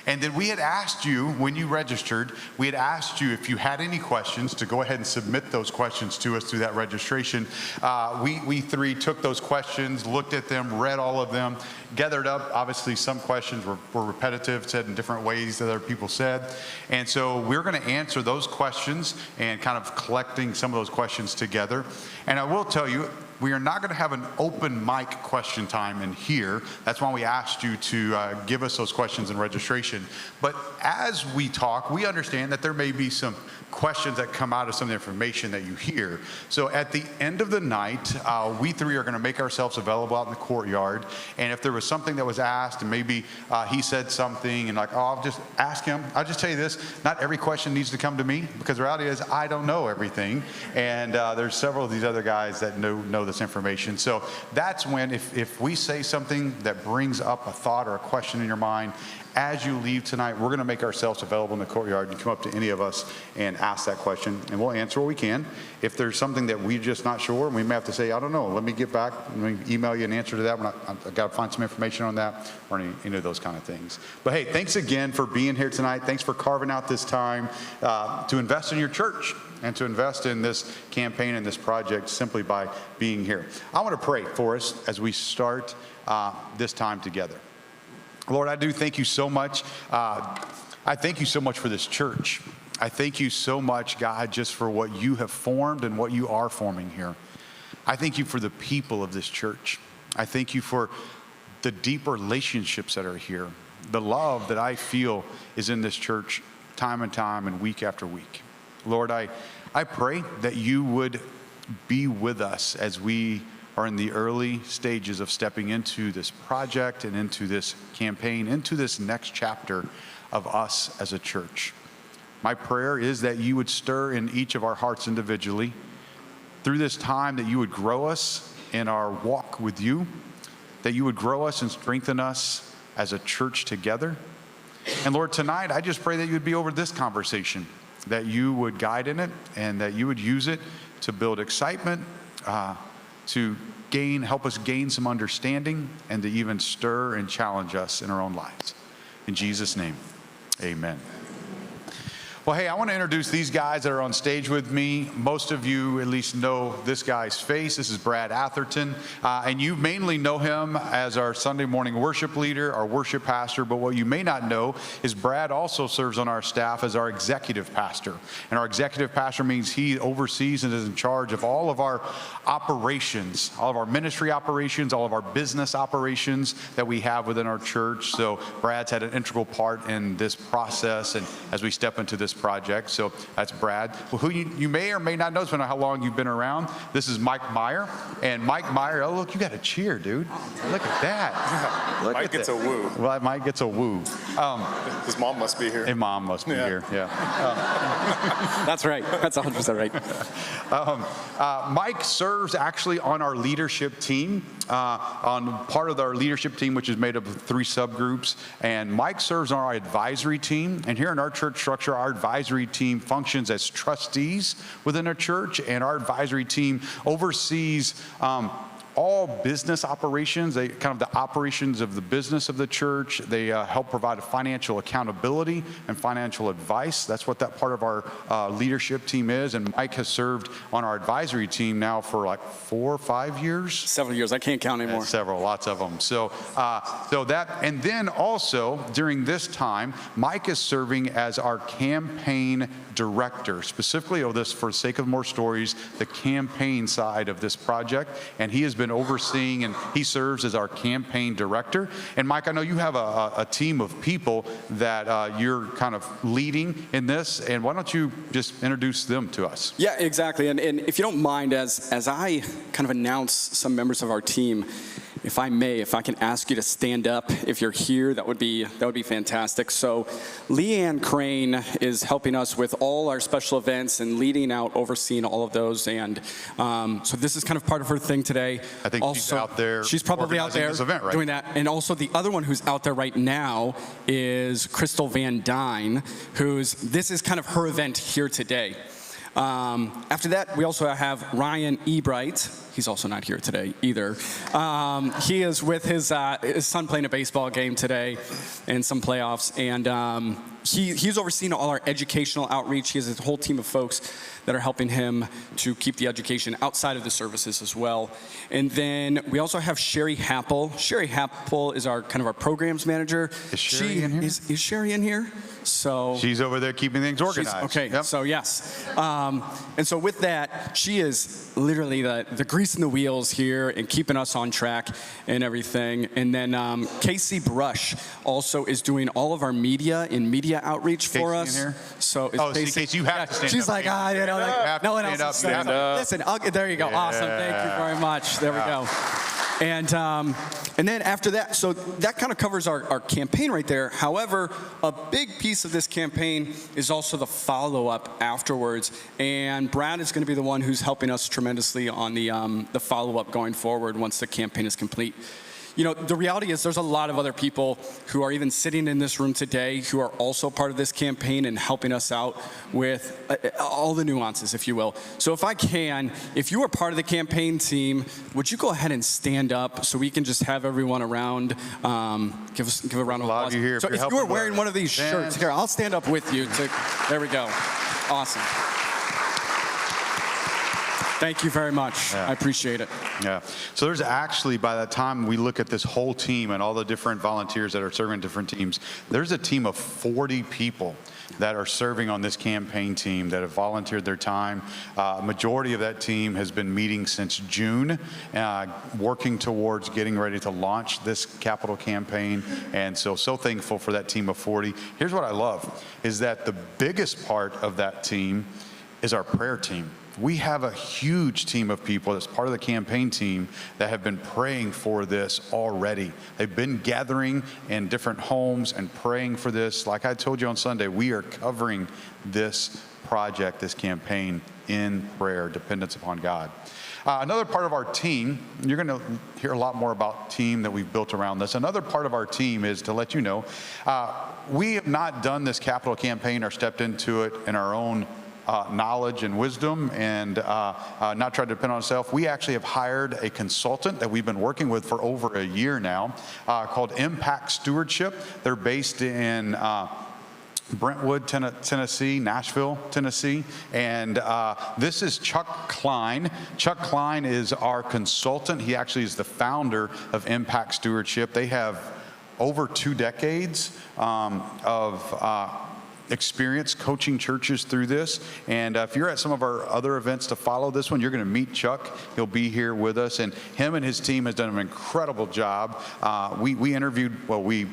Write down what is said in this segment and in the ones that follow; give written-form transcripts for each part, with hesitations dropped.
And then we had asked you, when you registered, we had asked you if you had any questions to go ahead and submit those questions to us through that registration. We three took those questions, looked at them, read all of them, gathered up. Obviously, some questions were repetitive, said in different ways that other people said. And so we're going to answer those questions and kind of collecting some of those questions together. And I will tell you, we are not going to have an open mic question time in here. That's why we asked you to give us those questions in registration. But as we talk, we understand that there may be some questions that come out of some of the information that you hear. So at the end of the night, we three are going to make ourselves available out in the courtyard. And if there was something that was asked and maybe he said something and like, oh, I'll just ask him. I'll just tell you this, not every question needs to come to me, because the reality is I don't know everything. And there's several of these other guys that know this information. So that's when, if we say something that brings up a thought or a question in your mind, as you leave tonight, we're going to make ourselves available in the courtyard. You come up to any of us and ask that question, and we'll answer what we can. If there's something that we're just not sure, we may have to say, I don't know, let me get back, let me email you an answer to that. I've got to find some information on that, or any of those kind of things. But hey, thanks again for being here tonight. Thanks for carving out this time to invest in your church and to invest in this campaign and this project simply by being here. I want to pray for us as we start this time together. Lord, I do thank you so much. I thank you so much for this church. I thank you so much, God, just for what you have formed and what you are forming here. I thank you for the people of this church. I thank you for the deep relationships that are here, the love that I feel is in this church time and time and week after week. Lord, I pray that you would be with us as we are in the early stages of stepping into this project and into this campaign, into this next chapter of us as a church. My prayer is that you would stir in each of our hearts individually through this time, that you would grow us in our walk with you, that you would grow us and strengthen us as a church together. And Lord, tonight, I just pray that you would be over this conversation, that you would guide in it, and that you would use it to build excitement, to help us gain some understanding, and to even stir and challenge us in our own lives. In Jesus' name, amen. Well, hey, I want to introduce these guys that are on stage with me. Most of you at least know this guy's face. This is Brad Atherton, and you mainly know him as our Sunday morning worship leader, our worship pastor, but what you may not know is Brad also serves on our staff as our executive pastor. And our executive pastor means he oversees and is in charge of all of our operations, all of our ministry operations, all of our business operations that we have within our church. So Brad's had an integral part in this process and as we step into this project. So that's Brad, who you may or may not know, depending on how long you've been around. This is Mike Meyer. And Mike Meyer, oh, look, you got a cheer, dude. Look at that. Look Mike gets a woo. Well, Mike gets a woo. His mom must be here. His mom must be here, yeah. That's right. That's 100% right. Mike serves actually on our leadership team, on part of our leadership team, which is made up of 3 subgroups. And Mike serves on our advisory team. And here in our church structure, our advisory team functions as trustees within our church, and our advisory team oversees all business operations. They kind of the operations of the business of the church. They help provide financial accountability and financial advice. That's what that part of our leadership team is. And Mike has served on our advisory team now for like 4 or 5 years. Several years. I can't count anymore. Several, lots of them. So that, and then also during this time, Mike is serving as our campaign director, specifically for the sake of more stories, the campaign side of this project. And he has been overseeing, and he serves as our campaign director. And Mike, I know you have a team of people that you're kind of leading in this, and why don't you just introduce them to us? Yeah, exactly. And if you don't mind, as I kind of announce some members of our team, if I can ask you to stand up if you're here, that would be fantastic. So Leanne Crane is helping us with all our special events and leading out, overseeing all of those. And so this is kind of part of her thing today. I think also, she's out there. She's probably out there event, right? doing that. And also the other one who's out there right now is Crystal Van Dyne, this is kind of her event here today. After that, we also have Ryan Ebright. He's also not here today either. He is with his son playing a baseball game today in some playoffs, and he's overseeing all our educational outreach. He has a whole team of folks that are helping him to keep the education outside of the services as well. And then we also have Sherry Happel. Sherry Happel is our kind of our programs manager. Is Sherry in here? Is Sherry in here? So She's over there keeping things organized. Okay, Yep. so yes. And so with that, she is literally the grease in the wheels here and keeping us on track and everything. And then Casey Brush also is doing all of our media and media outreach for Casey us. in here? So it's Casey, you have to stand she's up. like, Casey. you know, You like, have no to one else stand up. is You have saying to- Listen, there you go. Awesome. Thank you very much. There we go. And then after that, so that kind of covers our campaign right there. However, a big piece of this campaign is also the follow-up afterwards. And Brad is going to be the one who's helping us tremendously on the follow-up going forward once the campaign is complete. You know, the reality is there's a lot of other people who are even sitting in this room today who are also part of this campaign and helping us out with all the nuances, if you will. So if you are part of the campaign team, would you go ahead and stand up so we can just have everyone around, give a round of A lot applause. of you here, So if you're if you are helping wearing one of these stand. shirts, here, I'll stand up with you. There we go. Awesome. Thank you very much. Yeah. I appreciate it. Yeah. So there's actually, by the time we look at this whole team and all the different volunteers that are serving different teams, there's a team of 40 people that are serving on this campaign team that have volunteered their time. Majority of that team has been meeting since June, working towards getting ready to launch this capital campaign. And so thankful for that team of 40. Here's what I love, is that the biggest part of that team is our prayer team. We have a huge team of people that's part of the campaign team that have been praying for this already. They've been gathering in different homes and praying for this. Like I told you on Sunday, we are covering this project, this campaign in prayer, dependence upon God. Another part of our team, you're going to hear a lot more about team that we've built around this. Another part of our team is to let you know, we have not done this capital campaign or stepped into it in our own knowledge and wisdom and not try to depend on ourselves. We actually have hired a consultant that we've been working with for over a year now called Impact Stewardship. They're based in Brentwood, Tennessee, Nashville, Tennessee. And this is Chuck Klein. Chuck Klein is our consultant. He actually is the founder of Impact Stewardship. They have over 2 decades of experience coaching churches through this. And if you're at some of our other events to follow this one, you're going to meet Chuck. He'll be here with us. And him and his team has done an incredible job.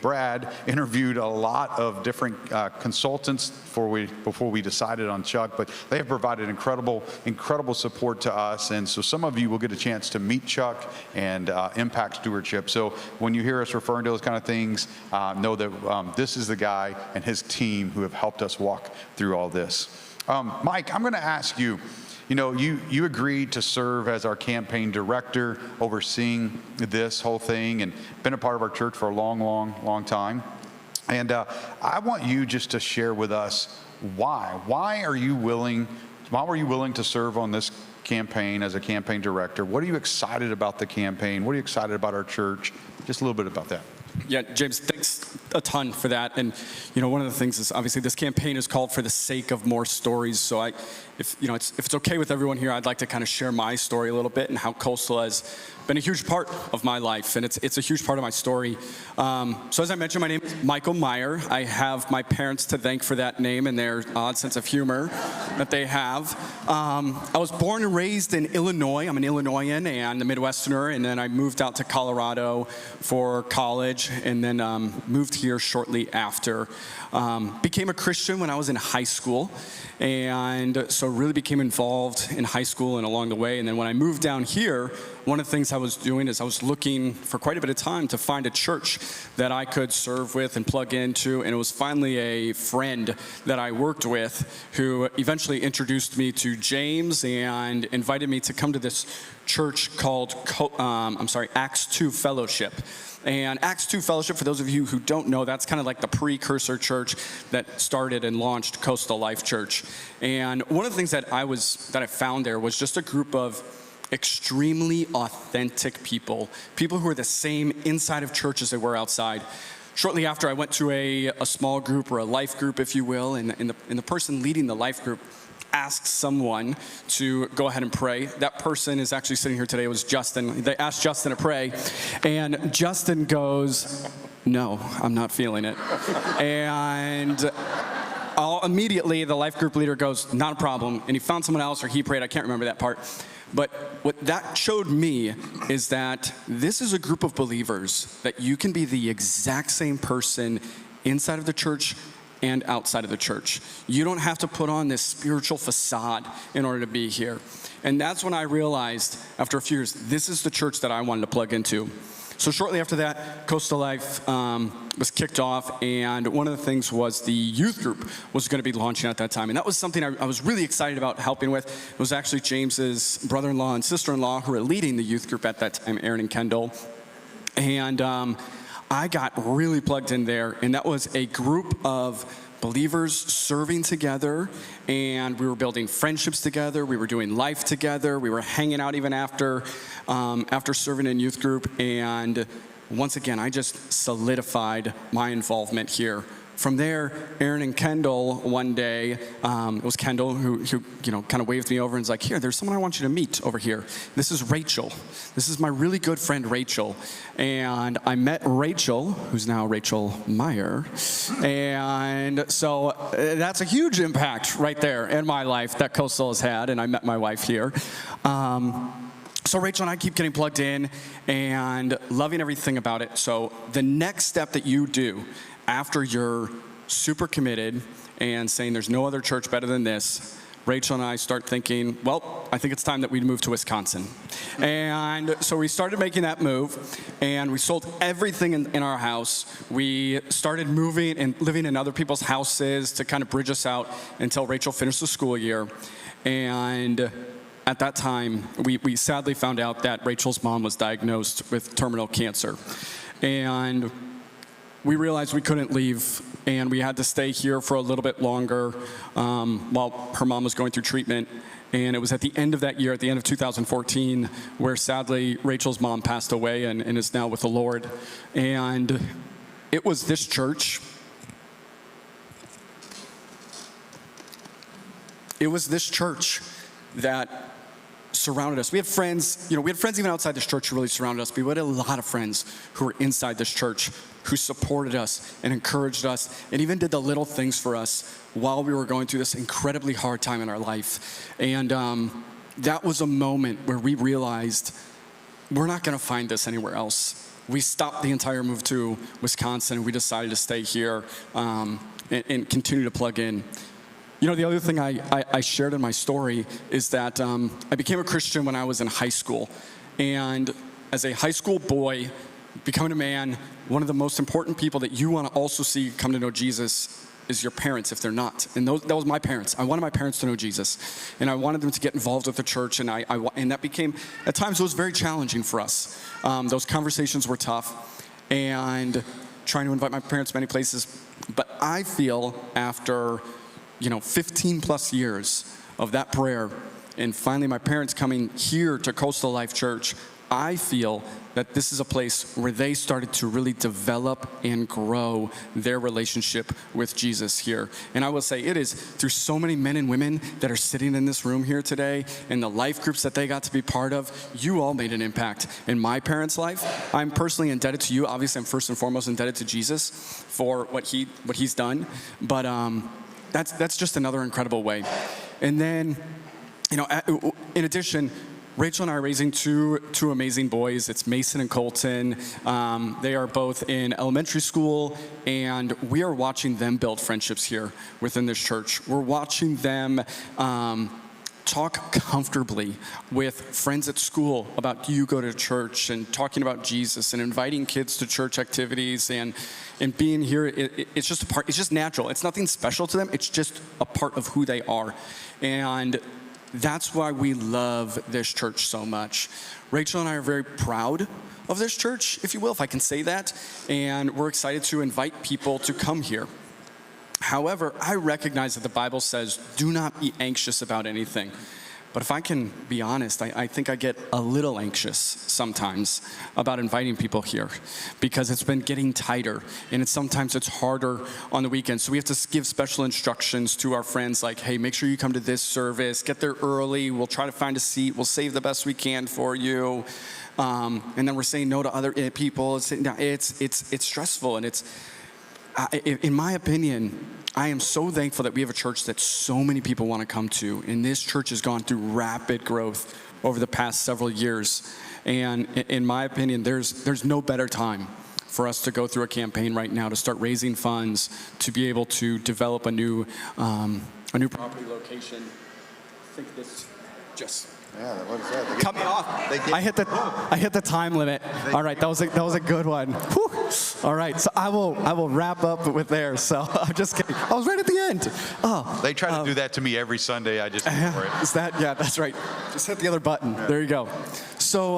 Brad interviewed a lot of different consultants before we decided on Chuck, but they have provided incredible support to us. And so some of you will get a chance to meet Chuck and Impact Stewardship. So when you hear us referring to those kind of things, know that this is the guy and his team who have helped us walk through all this. Mike, I'm going to ask you, you agreed to serve as our campaign director, overseeing this whole thing, and been a part of our church for a long time. And I want you just to share with us why. Why were you willing to serve on this campaign as a campaign director? What are you excited about the campaign? What are you excited about our church? Just a little bit about that. Yeah, James, thanks a ton for that. And, one of the things is obviously this campaign is called For the Sake of More Stories. So if it's okay with everyone here, I'd like to kind of share my story a little bit and how Coastal has been a huge part of my life. And it's a huge part of my story. So as I mentioned, my name is Michael Meyer. I have my parents to thank for that name and their odd sense of humor that they have. I was born and raised in Illinois. I'm an Illinoisan and a Midwesterner. And then I moved out to Colorado for college and then moved here shortly after. Became a Christian when I was in high school. And so really became involved in high school and along the way. And then when I moved down here, one of the things I was doing is I was looking for quite a bit of time to find a church that I could serve with and plug into, and it was finally a friend that I worked with who eventually introduced me to James and invited me to come to this church called Acts 2 Fellowship. And Acts 2 Fellowship, for those of you who don't know, that's kind of like the precursor church that started and launched Coastal Life Church. And one of the things that I found there was just a group of extremely authentic people who are the same inside of church as they were outside. Shortly after, I went to a small group, or a life group, if you will, and the person leading the life group asked someone to go ahead and pray. That person is actually sitting here today. It was Justin. They asked Justin to pray, and Justin goes, "No, I'm not feeling it." And immediately, the life group leader goes, "Not a problem." And he found someone else, or he prayed. I can't remember that part. But what that showed me is that this is a group of believers that you can be the exact same person inside of the church and outside of the church. You don't have to put on this spiritual facade in order to be here. And that's when I realized, after a few years, this is the church that I wanted to plug into. So shortly after that, Coastal Life was kicked off, and one of the things was the youth group was going to be launching at that time. And that was something I was really excited about helping with. It was actually James's brother-in-law and sister-in-law who were leading the youth group at that time, Aaron and Kendall. And I got really plugged in there, and that was a group of believers serving together, and we were building friendships together. We were doing life together. We were hanging out even after serving in youth group. And once again, I just solidified my involvement here. From there, Aaron and Kendall, one day, it was Kendall who kind of waved me over and was like, "Here, there's someone I want you to meet over here. This is Rachel. This is my really good friend, Rachel." And I met Rachel, who's now Rachel Meyer. And so that's a huge impact right there in my life that Coastal has had, and I met my wife here. So Rachel and I keep getting plugged in and loving everything about it. So the next step that you do after you're super committed and saying there's no other church better than this, Rachel and I start thinking, well, I think it's time that we move to Wisconsin. And so we started making that move, and we sold everything in our house. We started moving and living in other people's houses to kind of bridge us out until Rachel finished the school year. And at that time, we sadly found out that Rachel's mom was diagnosed with terminal cancer. And we realized we couldn't leave, and we had to stay here for a little bit longer while her mom was going through treatment. And it was at the end of that year, at the end of 2014, where sadly Rachel's mom passed away and is now with the Lord. And it was this church. It was this church that surrounded us. We had friends, even outside this church who really surrounded us, but we had a lot of friends who were inside this church who supported us and encouraged us and even did the little things for us while we were going through this incredibly hard time in our life. And that was a moment where we realized we're not going to find this anywhere else. We stopped the entire move to Wisconsin. We decided to stay here and continue to plug in. You know, the other thing I shared in my story is that I became a Christian when I was in high school. And as a high school boy, becoming a man, one of the most important people that you want to also see come to know Jesus is your parents, if they're not. And that was my parents. I wanted my parents to know Jesus. And I wanted them to get involved with the church. And and that became, at times, it was very challenging for us. Those conversations were tough. And trying to invite my parents many places. But I feel after 15 plus years of that prayer, and finally my parents coming here to Coastal Life Church, I feel that this is a place where they started to really develop and grow their relationship with Jesus here. And I will say it is through so many men and women that are sitting in this room here today, and the life groups that they got to be part of, you all made an impact in my parents' life. I'm personally indebted to you. Obviously, I'm first and foremost indebted to Jesus for what he's done. But that's just another incredible way. And then, in addition, Rachel and I are raising two amazing boys. It's Mason and Colton. They are both in elementary school, and we are watching them build friendships here within this church. We're watching them talk comfortably with friends at school about you go to church and talking about Jesus and inviting kids to church activities and being here, it's just a part, it's just natural. It's nothing special to them. It's just a part of who they are. And that's why we love this church so much. Rachel and I are very proud of this church, if you will, if I can say that. And we're excited to invite people to come here. However, I recognize that the Bible says, do not be anxious about anything. But if I can be honest, I think I get a little anxious sometimes about inviting people here because it's been getting tighter and sometimes it's harder on the weekends. So we have to give special instructions to our friends like, hey, make sure you come to this service, get there early, we'll try to find a seat, we'll save the best we can for you. And then we're saying no to other people. It's stressful, and in my opinion, I am so thankful that we have a church that so many people want to come to. And this church has gone through rapid growth over the past several years. And in my opinion, there's no better time for us to go through a campaign right now to start raising funds to be able to develop a new property location. I think this just what is that? cut me off. I hit the time limit. All right, that was a good one. Whew. All right, so I will wrap up with there. So I'm just kidding. I was right at the end. Oh, They try to do that to me every Sunday. I just ignore it. is that? Yeah, that's right. Just hit the other button. Yeah. There you go. So.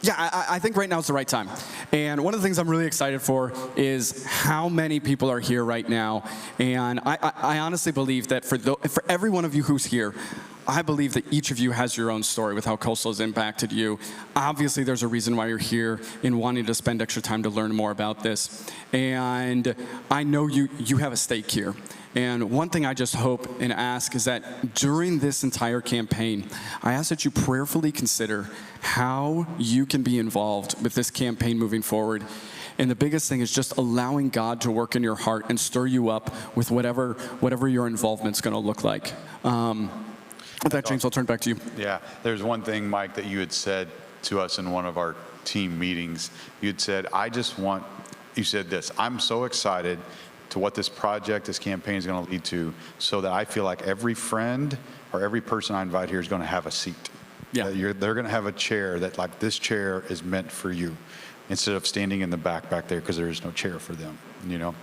I think right now is the right time. And one of the things I'm really excited for is how many people are here right now. And I honestly believe that for every one of you who's here, I believe that each of you has your own story with how Coastal has impacted you. Obviously, there's a reason why you're here in wanting to spend extra time to learn more about this. And I know you have a stake here. And one thing I just hope and ask is that during this entire campaign, I ask that you prayerfully consider how you can be involved with this campaign moving forward. And the biggest thing is just allowing God to work in your heart and stir you up with whatever your involvement's going to look like. With that, James, I'll turn it back to you. Yeah, there's one thing, Mike, that you had said to us in one of our team meetings. You'd said, you said this, I'm so excited to what this project, this campaign is going to lead to, so that I feel like every friend or every person I invite here is going to have a seat. Yeah. They're going to have a chair that, like, this chair is meant for you, instead of standing in the back there because there is no chair for them,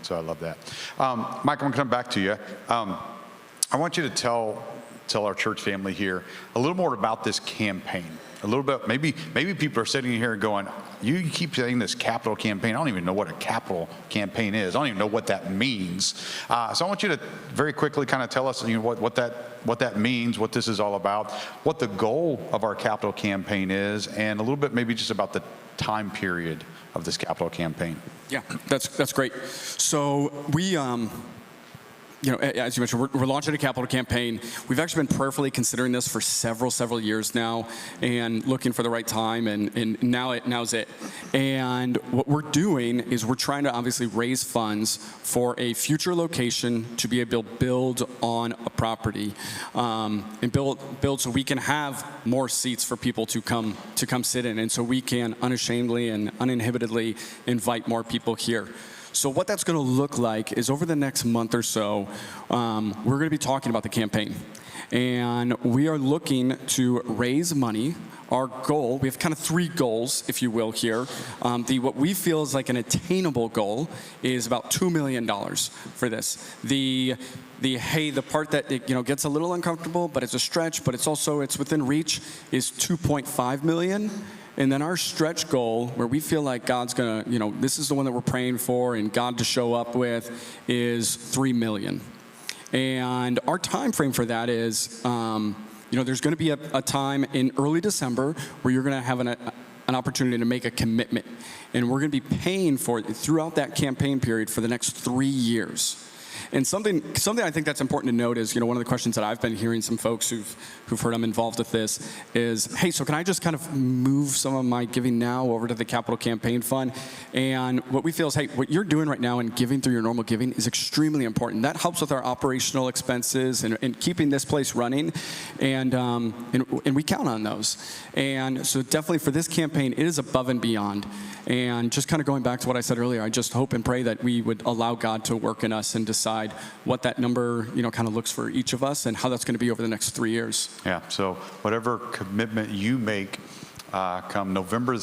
So I love that. Mike, I'm going to come back to you. I want you to tell our church family here a little more about this campaign. A little bit, maybe people are sitting here going, you keep saying this capital campaign. I don't even know what a capital campaign is. I don't even know what that means. So I want you to very quickly kind of tell us what that means, what this is all about, what the goal of our capital campaign is, and a little bit maybe just about the time period of this capital campaign. Yeah, that's great. So we as you mentioned, we're launching a capital campaign. We've actually been prayerfully considering this for several years now and looking for the right time, and now's it. And what we're doing is we're trying to obviously raise funds for a future location to be able to build on a property, and build so we can have more seats for people to come sit in, and so we can unashamedly and uninhibitedly invite more people here. So what that's going to look like is over the next month or so, we're going to be talking about the campaign. And we are looking to raise money. Our goal, we have kind of three goals, if you will, here. What we feel is like an attainable goal is about $2 million for this. The part that gets a little uncomfortable, but it's a stretch, but it's within reach, is $2.5 million. And then our stretch goal, where we feel like God's gonna, this is the one that we're praying for and God to show up with, is $3 million. And our time frame for that is, there's going to be a time in early December where you're going to have an opportunity to make a commitment, and we're going to be paying for it throughout that campaign period for the next 3 years. And something I think that's important to note is, one of the questions that I've been hearing some folks who've heard I'm involved with this is, hey, so can I just kind of move some of my giving now over to the Capital Campaign Fund? And what we feel is, hey, what you're doing right now and giving through your normal giving is extremely important. That helps with our operational expenses and keeping this place running, and we count on those. And so definitely for this campaign, it is above and beyond. And just kind of going back to what I said earlier, I just hope and pray that we would allow God to work in us and decide decide what that number, kind of looks for each of us and how that's going to be over the next 3 years. Yeah, so whatever commitment you make come November the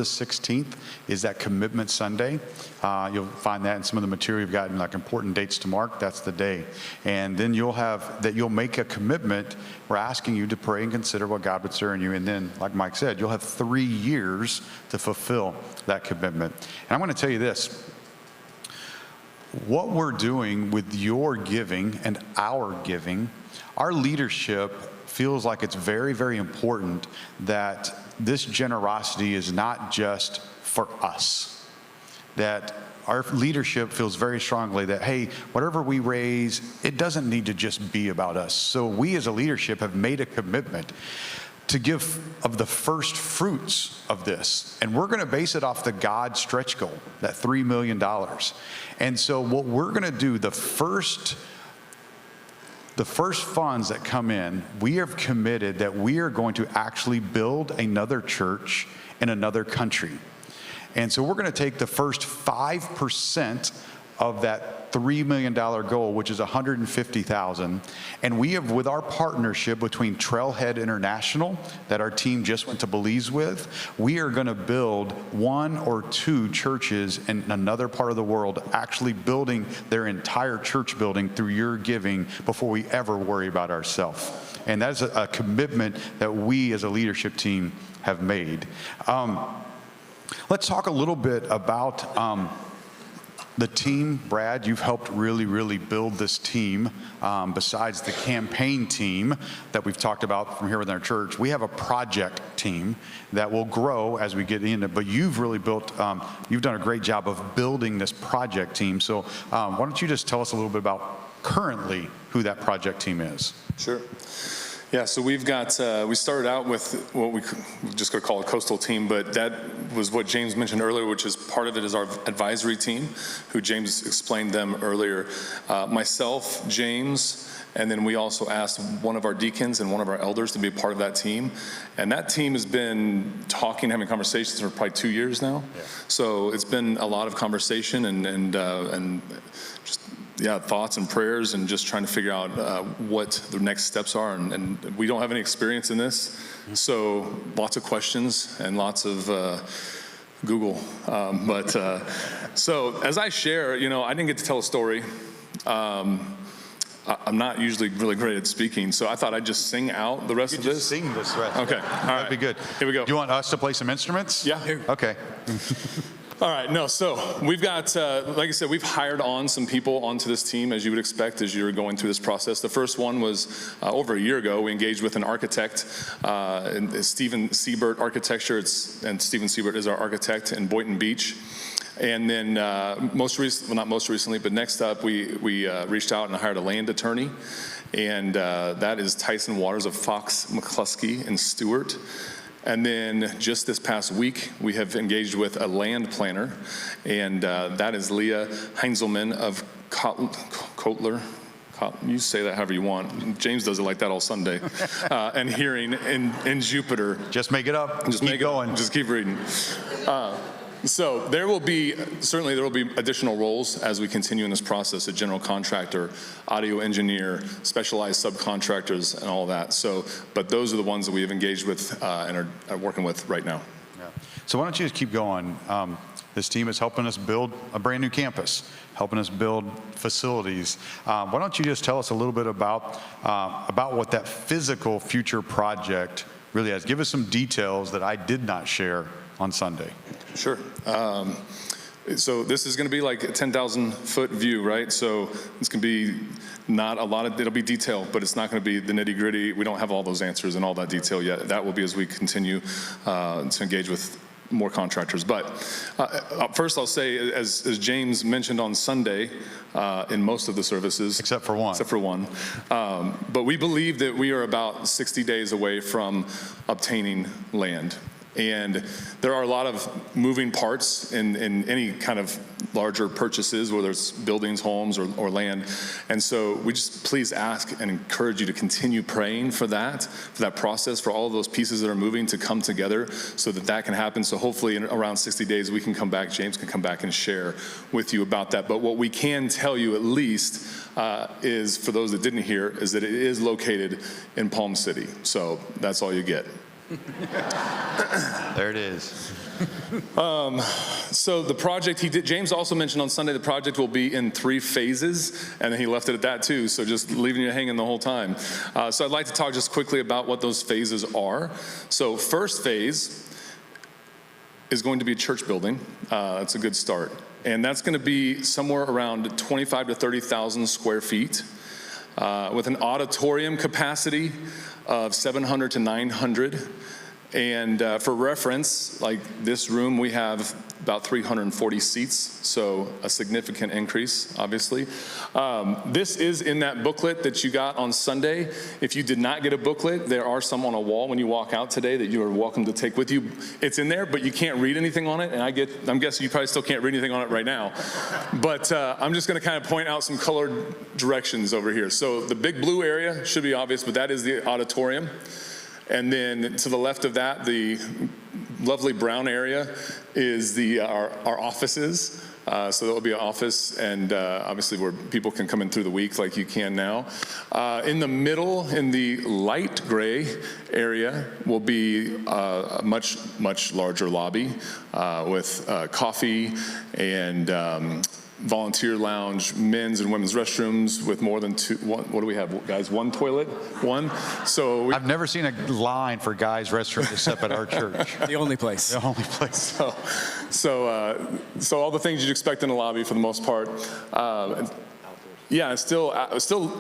16th is that commitment Sunday. You'll find that in some of the material you've gotten, like important dates to mark. That's the day. And then you'll make a commitment. We're asking you to pray and consider what God would stir in you. And then, like Mike said, you'll have 3 years to fulfill that commitment. And I'm going to tell you this. What we're doing with your giving and our giving, our leadership feels like it's very, very important that this generosity is not just for us. That our leadership feels very strongly that, hey, whatever we raise, it doesn't need to just be about us. So we as a leadership have made a commitment to give of the first fruits of this. And we're going to base it off the God stretch goal, that $3 million. And so what we're going to do, the first funds that come in, we have committed that we are going to actually build another church in another country. And so we're going to take the first 5% of that $3 million goal, which is $150,000. And we have, with our partnership between Trailhead International that our team just went to Belize with, we are going to build 1 or 2 churches in another part of the world, actually building their entire church building through your giving before we ever worry about ourselves. And that's a commitment that we as a leadership team have made. Let's talk a little bit about the team. Brad, you've helped really, really build this team. Besides the campaign team that we've talked about from here within our church, we have a project team that will grow as we get in it. But you've really built, you've done a great job of building this project team. So why don't you just tell us a little bit about currently who that project team is? Sure. Yeah, so we've got, we started out with what we're just going to call a coastal team, but that was what James mentioned earlier, which is part of it is our advisory team, who James explained them earlier. Myself, James, and then we also asked one of our deacons and one of our elders to be a part of that team. And that team has been talking, having conversations for probably 2 years now. Yeah. So it's been a lot of conversation and just, yeah, thoughts and prayers and just trying to figure out what the next steps are. And we don't have any experience in this. So lots of questions and lots of Google. So as I share, I didn't get to tell a story. I'm not usually really great at speaking, so I thought I'd just sing out the rest of this. Just sing this rest. Okay, all right. That'd be good. Here we go. Do you want us to play some instruments? Yeah. Okay. All right, no, so we've got, like I said, we've hired on some people onto this team, as you would expect, as you're going through this process. The first one was over a year ago. We engaged with an architect, Stephen Siebert Architecture, and Stephen Siebert is our architect in Boynton Beach. And then not most recently, but next up, we reached out and hired a land attorney, and that is Tyson Waters of Fox McCluskey in Stewart. And then just this past week, we have engaged with a land planner, and that is Leah Heinzelman of Kotler. You say that however you want. James does it like that all Sunday. And Hearing in Jupiter. Just make it up. Just keep going. Just keep reading. So there will be additional roles as we continue in this process: a general contractor, audio engineer, specialized subcontractors, and all that. So, but those are the ones that we have engaged with and are working with right now. Yeah. So why don't you just keep going? This team is helping us build a brand new campus, helping us build facilities. Why don't you just tell us a little bit about what that physical future project really has? Give us some details that I did not share on Sunday. Sure. So this is going to be like a 10,000-foot view, right? So it's going to be not a lot of, it'll be detailed, but it's not going to be the nitty-gritty. We don't have all those answers and all that detail yet. That will be as we continue to engage with more contractors. But first I'll say, as James mentioned on Sunday, in most of the services. Except for one. But we believe that we are about 60 days away from obtaining land. And there are a lot of moving parts in any kind of larger purchases, whether it's buildings, homes, or land. And so we just please ask and encourage you to continue praying for that process, for all of those pieces that are moving to come together so that that can happen. So hopefully in around 60 days, we can come back, James can come back and share with you about that. But what we can tell you at least is, for those that didn't hear, is that it is located in Palm City. So that's all you get. There it is. So the project James also mentioned on Sunday, the project will be in 3 phases, and then he left it at that too, so just leaving you hanging the whole time. So I'd like to talk just quickly about what those phases are. So first phase is going to be a church building. That's a good start. And that's going to be somewhere around 25 to 30,000 square feet with an auditorium capacity of 700 to 900. And for reference, like this room, we have about 340 seats, so a significant increase, obviously. This is in that booklet that you got on Sunday. If you did not get a booklet, there are some on a wall when you walk out today that you are welcome to take with you. It's in there, but you can't read anything on it, and I'm guessing you probably still can't read anything on it right now. But I'm just gonna kind of point out some colored directions over here. So the big blue area should be obvious, but that is the auditorium. And then to the left of that, the lovely brown area is our offices. So there will be an office, and obviously where people can come in through the week like you can now. In the middle, in the light gray area, will be a much, much larger lobby with coffee and volunteer lounge, men's and women's restrooms with more than what do we have, guys? 1 toilet? 1? So I've never seen a line for guys' restrooms except at our church. The only place. The only place. So all the things you'd expect in a lobby for the most part. Yeah, it's still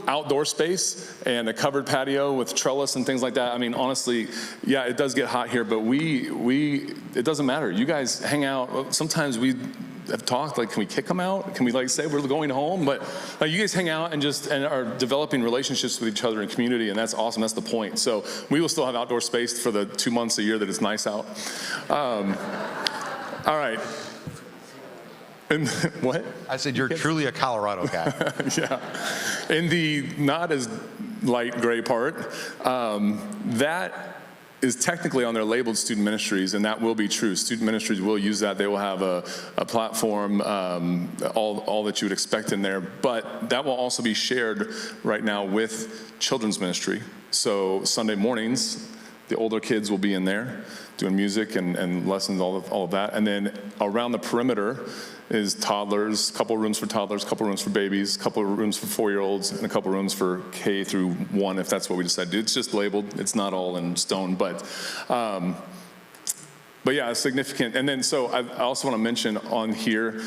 outdoor space and a covered patio with trellis and things like that. I mean, honestly, yeah, it does get hot here, but it doesn't matter. You guys hang out. Sometimes we have talked, like, can we kick them out? Can we like say we're going home? But like, you guys hang out and are developing relationships with each other in community, and that's awesome. That's the point. So we will still have outdoor space for the 2 months a year that it's nice out. All right. And what? I said, you're truly a Colorado guy. Yeah. In the not as light gray part, that is technically on their labeled student ministries, and that will be true. Student ministries will use that. They will have a platform, all that you would expect in there, but that will also be shared right now with children's ministry. So Sunday mornings, the older kids will be in there doing music and lessons, all of that. And then around the perimeter is toddlers, a couple rooms for toddlers, a couple rooms for babies, a couple rooms for 4-year-olds, and a couple rooms for K through 1, if that's what we decide to do. It's just labeled. It's not all in stone, but yeah, it's significant. And then, so I also want to mention on here,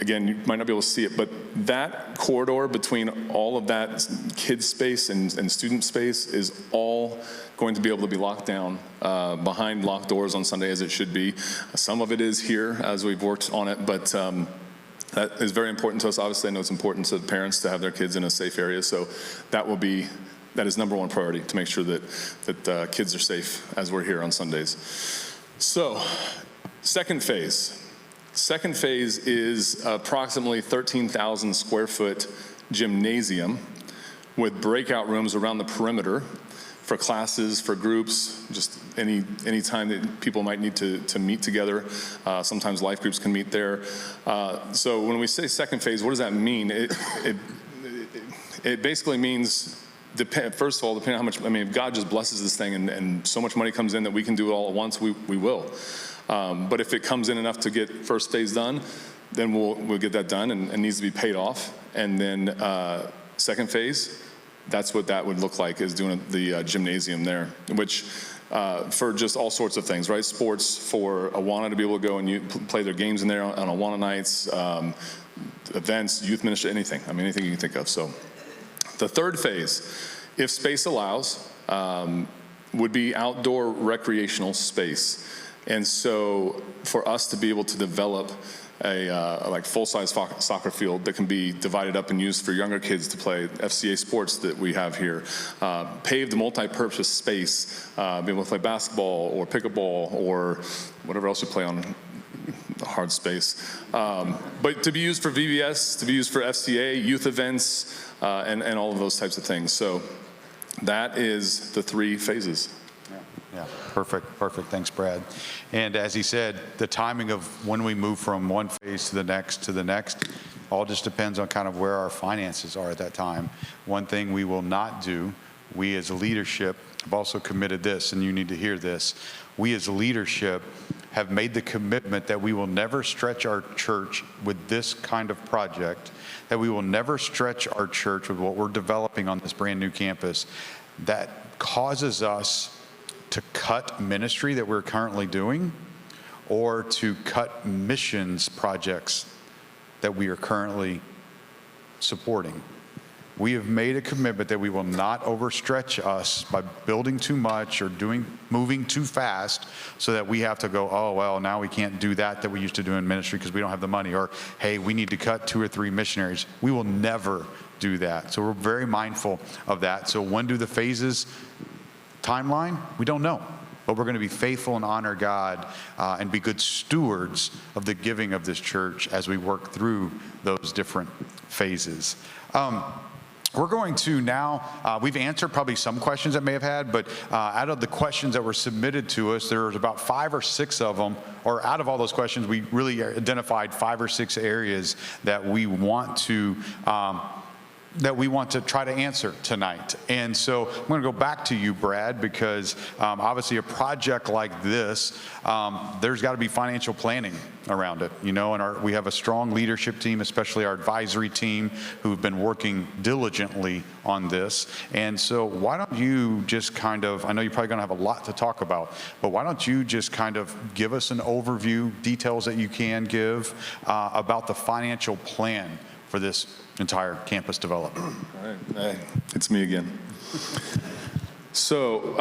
again, you might not be able to see it, but that corridor between all of that kid space and student space is all going to be able to be locked down behind locked doors on Sunday, as it should be. Some of it is here as we've worked on it, but that is very important to us. Obviously, I know it's important to the parents to have their kids in a safe area, so that is number 1 priority, to make sure that kids are safe as we're here on Sundays. So, second phase. Second phase is approximately 13,000 square foot gymnasium with breakout rooms around the perimeter for classes, for groups, just any time that people might need to meet together. Sometimes life groups can meet there. So when we say second phase, what does that mean? It basically means, first of all, depending on how much, if God just blesses this thing and so much money comes in that we can do it all at once, we will. But if it comes in enough to get first phase done, then we'll get that done and needs to be paid off. And then second phase, that's what that would look like, is doing the gymnasium there, which for just all sorts of things, right? Sports, for Awana to be able to go and play their games in there on Awana nights, events, youth ministry, anything. Anything you can think of. So the third phase, if space allows, would be outdoor recreational space. And so for us to be able to develop a full-size soccer field that can be divided up and used for younger kids to play FCA sports that we have here, paved multi-purpose space, be able to play basketball or pickleball or whatever else you play on a hard space. But to be used for VBS, to be used for FCA, youth events, and all of those types of things. So that is the 3 phases. Yeah, perfect. Thanks, Brad. And as he said, the timing of when we move from one phase to the next, all just depends on kind of where our finances are at that time. One thing we will not do, we as a leadership have also committed this, and you need to hear this. We as leadership have made the commitment that we will never stretch our church with this kind of project, that we will never stretch our church with what we're developing on this brand new campus that causes us to cut ministry that we're currently doing or to cut missions projects that we are currently supporting. We have made a commitment that we will not overstretch us by building too much or moving too fast so that we have to go, oh, well, now we can't do that we used to do in ministry because we don't have the money, or, hey, we need to cut 2 or 3 missionaries. We will never do that. So we're very mindful of that. So when do the phases timeline? We don't know. But we're going to be faithful and honor God and be good stewards of the giving of this church as we work through those different phases. We're going to now, we've answered probably some questions that may have had, but out of the questions that were submitted to us, there was about 5 or 6 of them, or out of all those questions, we really identified 5 or 6 areas that we want to try to answer tonight. And so I'm going to go back to you, Brad, because obviously a project like this, there's got to be financial planning around it, and we have a strong leadership team, especially our advisory team, who've been working diligently on this. And so why don't you just kind of, I know you're probably going to have a lot to talk about, but why don't you just kind of give us an overview, details that you can give about the financial plan for this entire campus development. All right. Hey, it's me again. So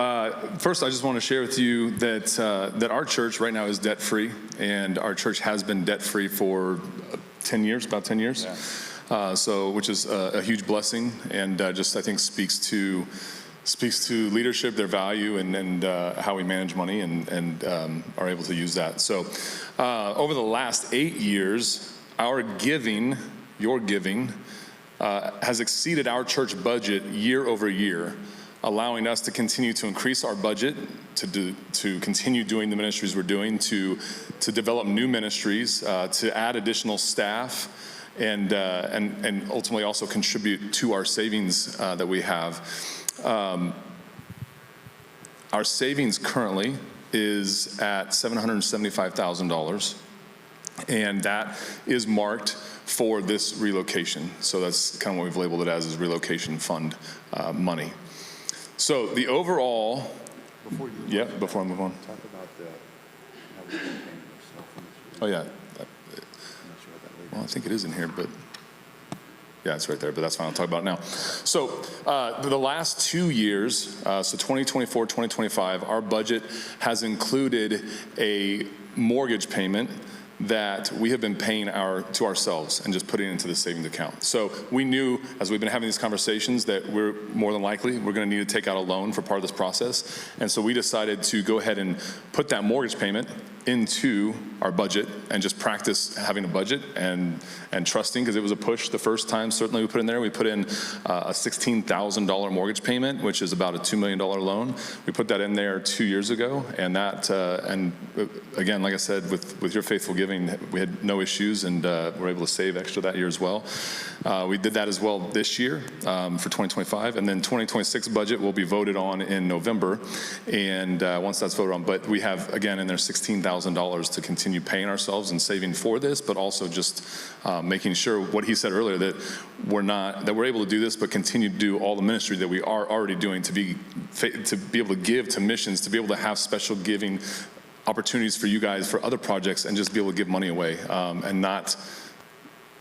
first, I just want to share with you that our church right now is debt-free, and our church has been debt-free for 10 years, about 10 years. Yeah. Which is a huge blessing, and just I think speaks to leadership, their value, and how we manage money, and are able to use that. So over the last 8 years, our giving, your giving, has exceeded our church budget year over year, allowing us to continue to increase our budget, to continue doing the ministries we're doing, to develop new ministries, to add additional staff, and ultimately also contribute to our savings that we have. Our savings currently is at $775,000, and that is marked for this relocation. So that's kind of what we've labeled it as, is relocation fund money. So the overall, before I move on. Talk about Oh yeah. Well, I think it is in here, but yeah, it's right there, but that's fine. I'll talk about it now. So the last 2 years, so 2024, 2025, our budget has included a mortgage payment that we have been paying to ourselves and just putting it into the savings account. So we knew, as we've been having these conversations, that we're more than likely we're going to need to take out a loan for part of this process. And so we decided to go ahead and put that mortgage payment into our budget and just practice having a budget and trusting, because it was a push the first time. Certainly we put in there, we put in a $16,000 mortgage payment, which is about a $2 million loan. We put that in there 2 years ago, and that, and again, like I said, with your faithful giving, we had no issues, and we're able to save extra that year as well. We did that as well this year for 2025, and then 2026 budget will be voted on in November, and once that's voted on, but we have, again, in there $16,000 to continue paying ourselves and saving for this, but also just making sure what he said earlier, that we're able to do this, but continue to do all the ministry that we are already doing, to be able to give to missions, to be able to have special giving opportunities for you guys for other projects, and just be able to give money away and not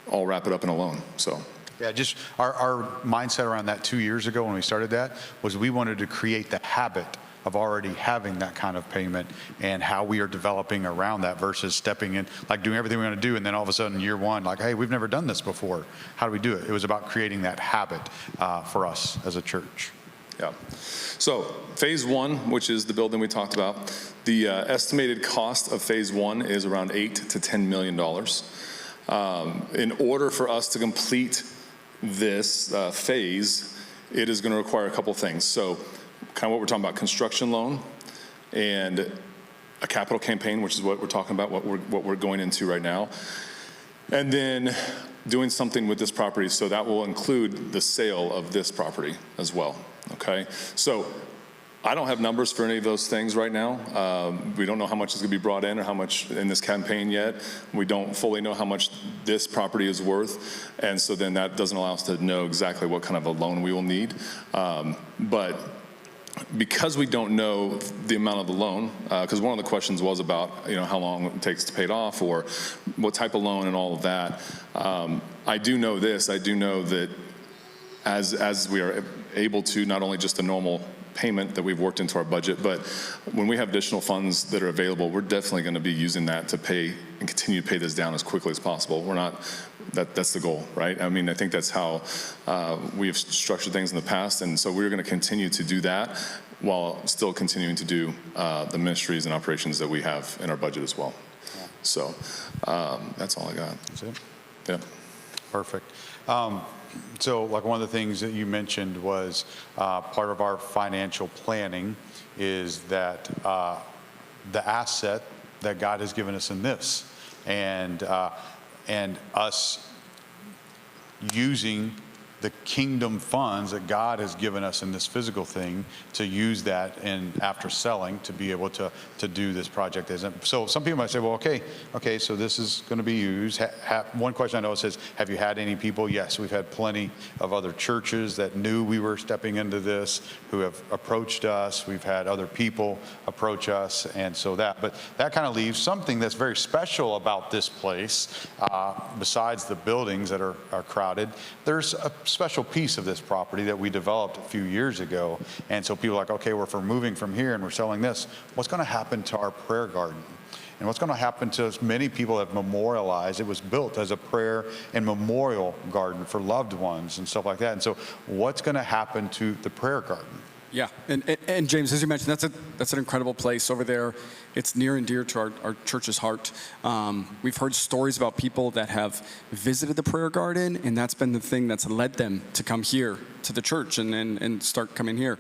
all wrap it up in a loan. So. Yeah, just our mindset around that 2 years ago when we started that was we wanted to create the habit of already having that kind of payment, and how we are developing around that versus stepping in, like doing everything we're going to do, and then all of a sudden year one, like, hey, we've never done this before. How do we do it? It was about creating that habit for us as a church. Yeah. So phase one, which is the building we talked about, the estimated cost of phase one is around $8 to $10 million. In order for us to complete this phase, it is going to require a couple things. So kind of what we're talking about, construction loan and a capital campaign, which is what we're talking about, what we're going into right now. And then doing something with this property, so that will include the sale of this property as well, okay? So I don't have numbers for any of those things right now. We don't know how much is gonna be brought in or how much in this campaign yet. We don't fully know how much this property is worth, and so then that doesn't allow us to know exactly what kind of a loan we will need. But because we don't know the amount of the loan, because one of the questions was about, how long it takes to pay it off or what type of loan and all of that. I do know this. I do know that as we are able to, not only just a normal payment that we've worked into our budget, but when we have additional funds that are available, we're definitely going to be using that to pay and continue to pay this down as quickly as possible. We're not, that's the goal, right? I mean, I think that's how we have structured things in the past, and so we're going to continue to do that while still continuing to do the ministries and operations that we have in our budget as well. Yeah. So that's all I got. That's it? Yeah. Perfect. So like one of the things that you mentioned was part of our financial planning is that the asset that God has given us in this, and us using the kingdom funds that God has given us in this physical thing to use that and after selling to be able to do this project. So some people might say, well, okay, so this is going to be used. One question I know says, have you had any people? Yes, we've had plenty of other churches that knew we were stepping into this who have approached us. We've had other people approach us, and so but that kind of leaves something that's very special about this place. Besides the buildings that are crowded, there's a special piece of this property that we developed a few years ago. And so people are like, okay, if we're moving from here and we're selling this, what's going to happen to our prayer garden? And what's going to happen to us? Many people have memorialized. It was built as a prayer and memorial garden for loved ones and stuff like that. And so what's going to happen to the prayer garden? Yeah, and James, as you mentioned, that's an incredible place over there. It's near and dear to our church's heart. We've heard stories about people that have visited the prayer garden, and that's been the thing that's led them to come here to the church and start coming here.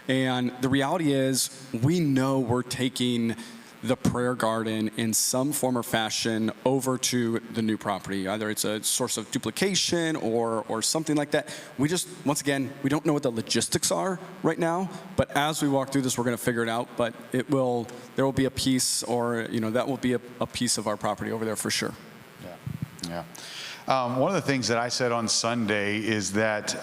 And the reality is, we know we're taking the prayer garden in some form or fashion over to the new property. Either it's a source of duplication or something like that. We just, once again, we don't know what the logistics are right now, but as we walk through this, we're gonna figure it out, but there will be a piece, or that will be a piece of our property over there for sure. Yeah. One of the things that I said on Sunday is that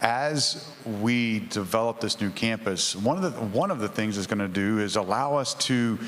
as we develop this new campus, one of the things it's going to do is allow us to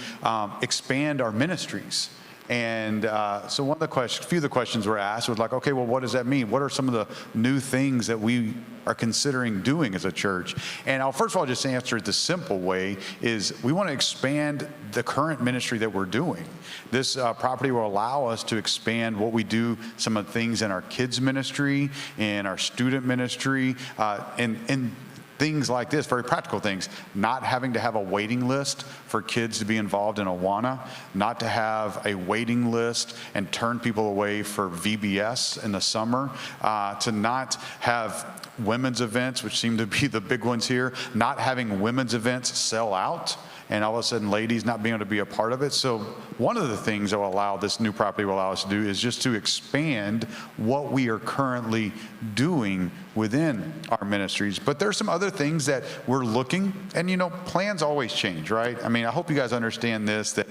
expand our ministries. And so a few of the questions were asked was like, okay, well, what does that mean? What are some of the new things that we are considering doing as a church? And I'll first of all just answer it the simple way is we want to expand the current ministry that we're doing. This property will allow us to expand what we do, some of the things in our kids ministry, in our student ministry, and things like this, very practical things. Not having to have a waiting list for kids to be involved in Awana, not to have a waiting list and turn people away for VBS in the summer, to not have women's events, which seem to be the big ones here, not having women's events sell out, and all of a sudden ladies not being able to be a part of it. So one of the things that will allow this new property will allow us to do is just to expand what we are currently doing within our ministries. But there's some other things that we're looking, and plans always change, right? I mean, I hope you guys understand this, that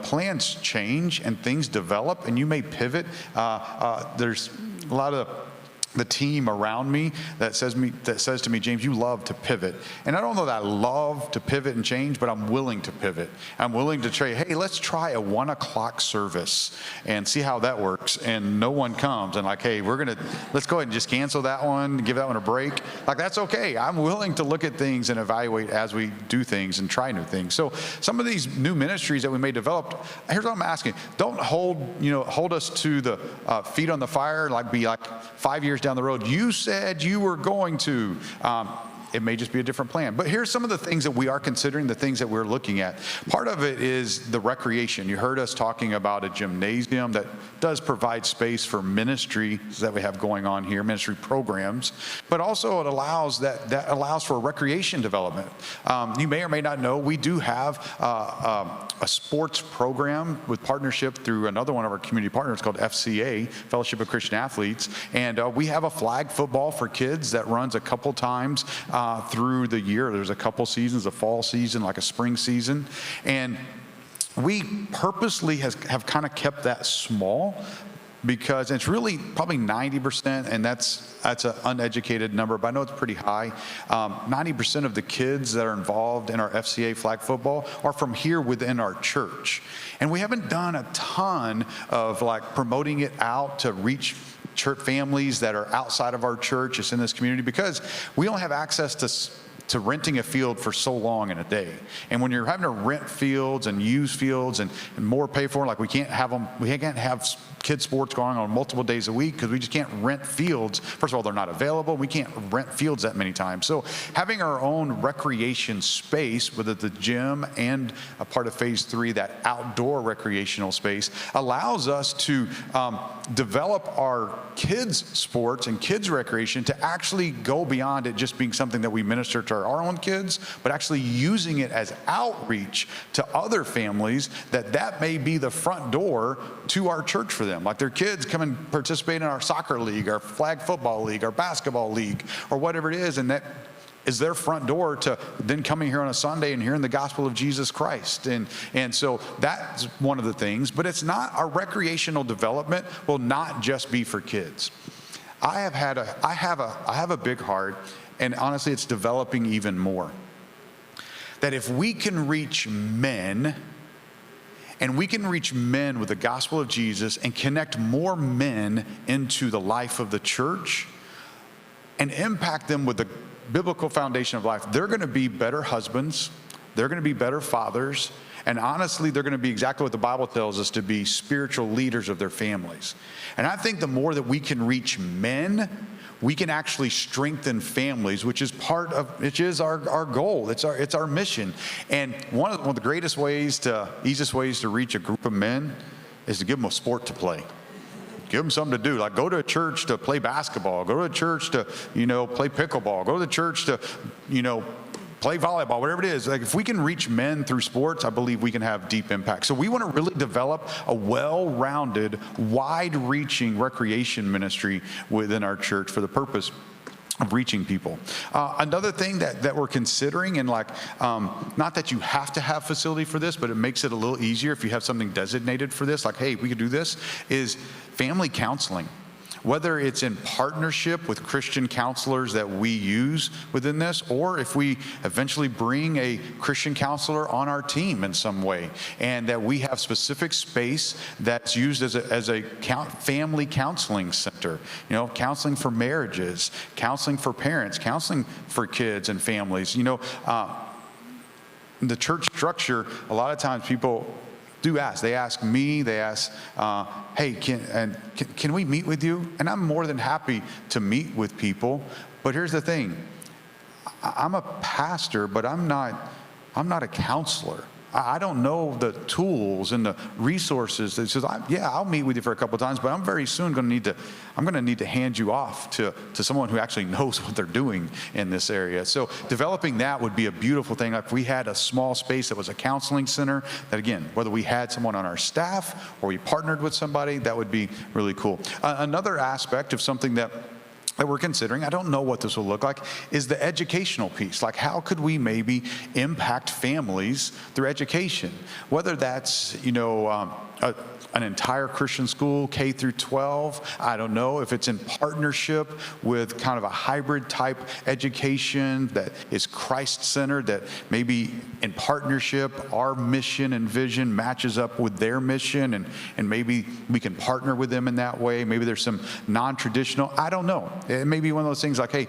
plans change and things develop and you may pivot. There's a lot of the team around me that says to me, James, you love to pivot. And I don't know that I love to pivot and change, but I'm willing to pivot. I'm willing to try, hey, let's try a 1 o'clock service and see how that works. And no one comes and like, hey, let's go ahead and just cancel that one, give that one a break. Like, that's okay. I'm willing to look at things and evaluate as we do things and try new things. So some of these new ministries that we may develop, here's what I'm asking. Don't hold us to the feet on the fire, be like 5 years down the road. You said you were going to. It may just be a different plan. But here's some of the things that we are considering, the things that we're looking at. Part of it is the recreation. You heard us talking about a gymnasium that does provide space for ministry that we have going on here, ministry programs, but also it allows that allows for recreation development. You may or may not know, we do have a sports program with partnership through another one of our community partners called FCA, Fellowship of Christian Athletes, and we have a flag football for kids that runs a couple times through the year. There's a couple seasons, a fall season, like a spring season, and we purposely have kind of kept that small because it's really probably 90%, and that's an uneducated number, but I know it's pretty high. 90% of the kids that are involved in our FCA flag football are from here within our church. And we haven't done a ton of like promoting it out to reach church families that are outside of our church, it's in this community, because we don't have access to renting a field for so long in a day. And when you're having to rent fields and use fields and more pay for them, like we can't have kids sports going on multiple days a week because we just can't rent fields. First of all, they're not available. We can't rent fields that many times. So having our own recreation space, whether the gym and a part of phase 3, that outdoor recreational space, allows us to develop our kids sports and kids recreation to actually go beyond it just being something that we minister to our own kids, but actually using it as outreach to other families that may be the front door to our church for them. Like their kids come and participate in our soccer league, our flag football league, our basketball league, or whatever it is, and that is their front door to then coming here on a Sunday and hearing the gospel of Jesus Christ. And so that's one of the things, but it's not, our recreational development will not just be for kids. I have a big heart, and honestly, it's developing even more. That if we can reach men, and we can reach men with the gospel of Jesus and connect more men into the life of the church and impact them with the biblical foundation of life, they're going to be better husbands, they're going to be better fathers, and honestly, they're going to be exactly what the Bible tells us to be, spiritual leaders of their families. And I think the more that we can reach men, we can actually strengthen families, which is our goal. It's our mission. And one of the easiest ways to reach a group of men is to give them a sport to play. Give them something to do. Like go to a church to play basketball. Go to a church to, play pickleball. Go to the church to, play volleyball, whatever it is. Like if we can reach men through sports, I believe we can have deep impact. So we want to really develop a well-rounded, wide-reaching recreation ministry within our church for the purpose of reaching people. Another thing that we're considering, and not that you have to have facility for this, but it makes it a little easier if you have something designated for this, like, hey, we could do this, is family counseling. Whether it's in partnership with Christian counselors that we use within this, or if we eventually bring a Christian counselor on our team in some way, and that we have specific space that's used as a family counseling center, counseling for marriages, counseling for parents, counseling for kids and families. The church structure, a lot of times people do ask. They ask me, hey, can we meet with you? And I'm more than happy to meet with people. But here's the thing. I'm a pastor, but I'm not a counselor. I don't know the tools and the resources that says, I'll meet with you for a couple of times, but I'm very soon going to need to hand you off to someone who actually knows what they're doing in this area. So developing that would be a beautiful thing. Like if we had a small space that was a counseling center, that again, whether we had someone on our staff or we partnered with somebody, that would be really cool. Another aspect of something that we're considering, I don't know what this will look like, is the educational piece. Like how could we maybe impact families through education? Whether that's, an entire Christian school, K through 12, I don't know. If it's in partnership with kind of a hybrid type education that is Christ-centered, that maybe in partnership, our mission and vision matches up with their mission, and maybe we can partner with them in that way. Maybe there's some non-traditional, I don't know. It may be one of those things like, hey,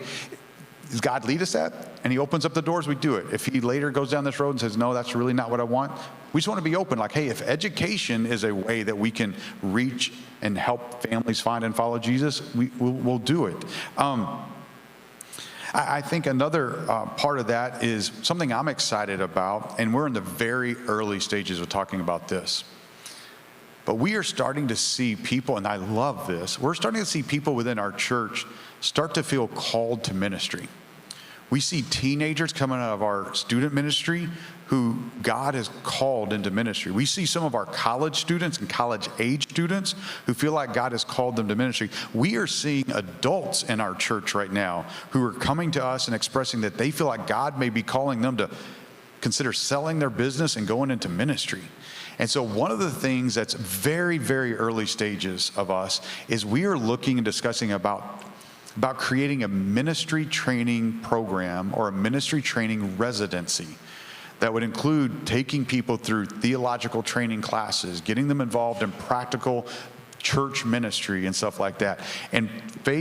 does God lead us at? And he opens up the doors, we do it. If he later goes down this road and says, no, that's really not what I want, we just want to be open. Like, hey, if education is a way that we can reach and help families find and follow Jesus, we'll do it. I think another part of that is something I'm excited about, and we're in the very early stages of talking about this. But we are starting to see people, and I love this, we're starting to see people within our church start to feel called to ministry. We see teenagers coming out of our student ministry who God has called into ministry. We see some of our college students and college-age students who feel like God has called them to ministry. We are seeing adults in our church right now who are coming to us and expressing that they feel like God may be calling them to consider selling their business and going into ministry. And so one of the things that's very, very early stages of us is we are looking and discussing about creating a ministry training program or a ministry training residency that would include taking people through theological training classes, getting them involved in practical church ministry and stuff like that. And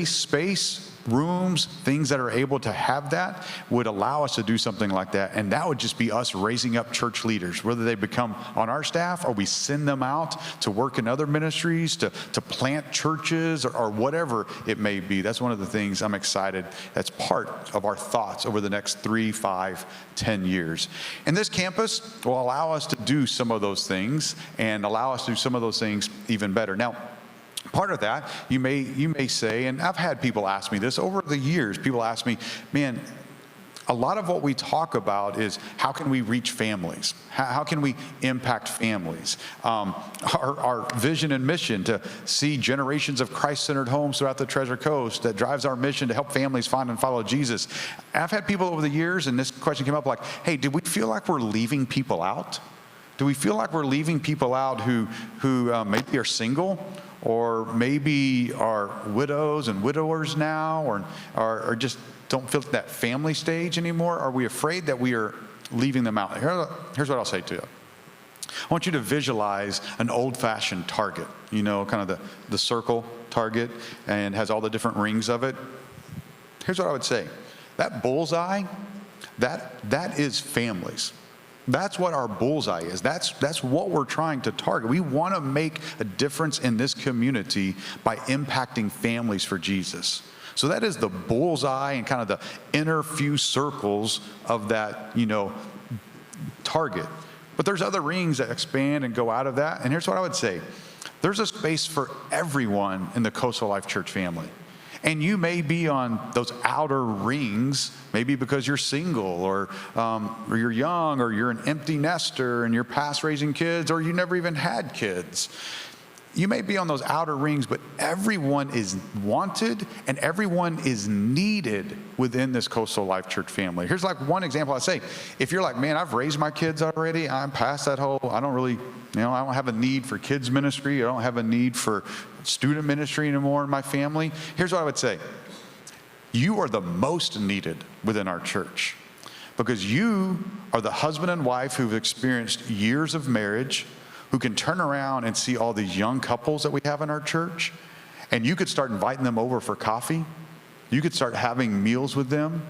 space, rooms, things that are able to have that would allow us to do something like that. And that would just be us raising up church leaders, whether they become on our staff or we send them out to work in other ministries, to plant churches or whatever it may be. That's one of the things I'm excited. That's part of our thoughts over the next 3, 5, 10 years. And this campus will allow us to do some of those things and allow us to do some of those things even better. Now, part of that, you may say, and I've had people ask me this over the years, people ask me, man, a lot of what we talk about is how can we reach families? How can we impact families? Our vision and mission to see generations of Christ-centered homes throughout the Treasure Coast that drives our mission to help families find and follow Jesus. I've had people over the years, and this question came up like, hey, do we feel like we're leaving people out? Do we feel like we're leaving people out who maybe are single, or maybe are widows and widowers now, or just don't feel that family stage anymore? Are we afraid that we are leaving them out? Here's what I'll say to you. I want you to visualize an old-fashioned target, kind of the circle target, and has all the different rings of it. Here's what I would say. That bullseye, that is families. That's what our bullseye is. That's what we're trying to target. We want to make a difference in this community by impacting families for Jesus. So that is the bullseye and kind of the inner few circles of that, target. But there's other rings that expand and go out of that. And here's what I would say. There's a space for everyone in the Coastal Life Church family. And you may be on those outer rings, maybe because you're single or you're young or you're an empty nester and you're past raising kids or you never even had kids. You may be on those outer rings, but everyone is wanted and everyone is needed within this Coastal Life Church family. Here's like one example I say. If you're like, man, I've raised my kids already. I'm past that whole, I don't really, I don't have a need for kids ministry. I don't have a need for student ministry anymore in my family. Here's what I would say. You are the most needed within our church because you are the husband and wife who've experienced years of marriage, who can turn around and see all these young couples that we have in our church, and you could start inviting them over for coffee. You could start having meals with them.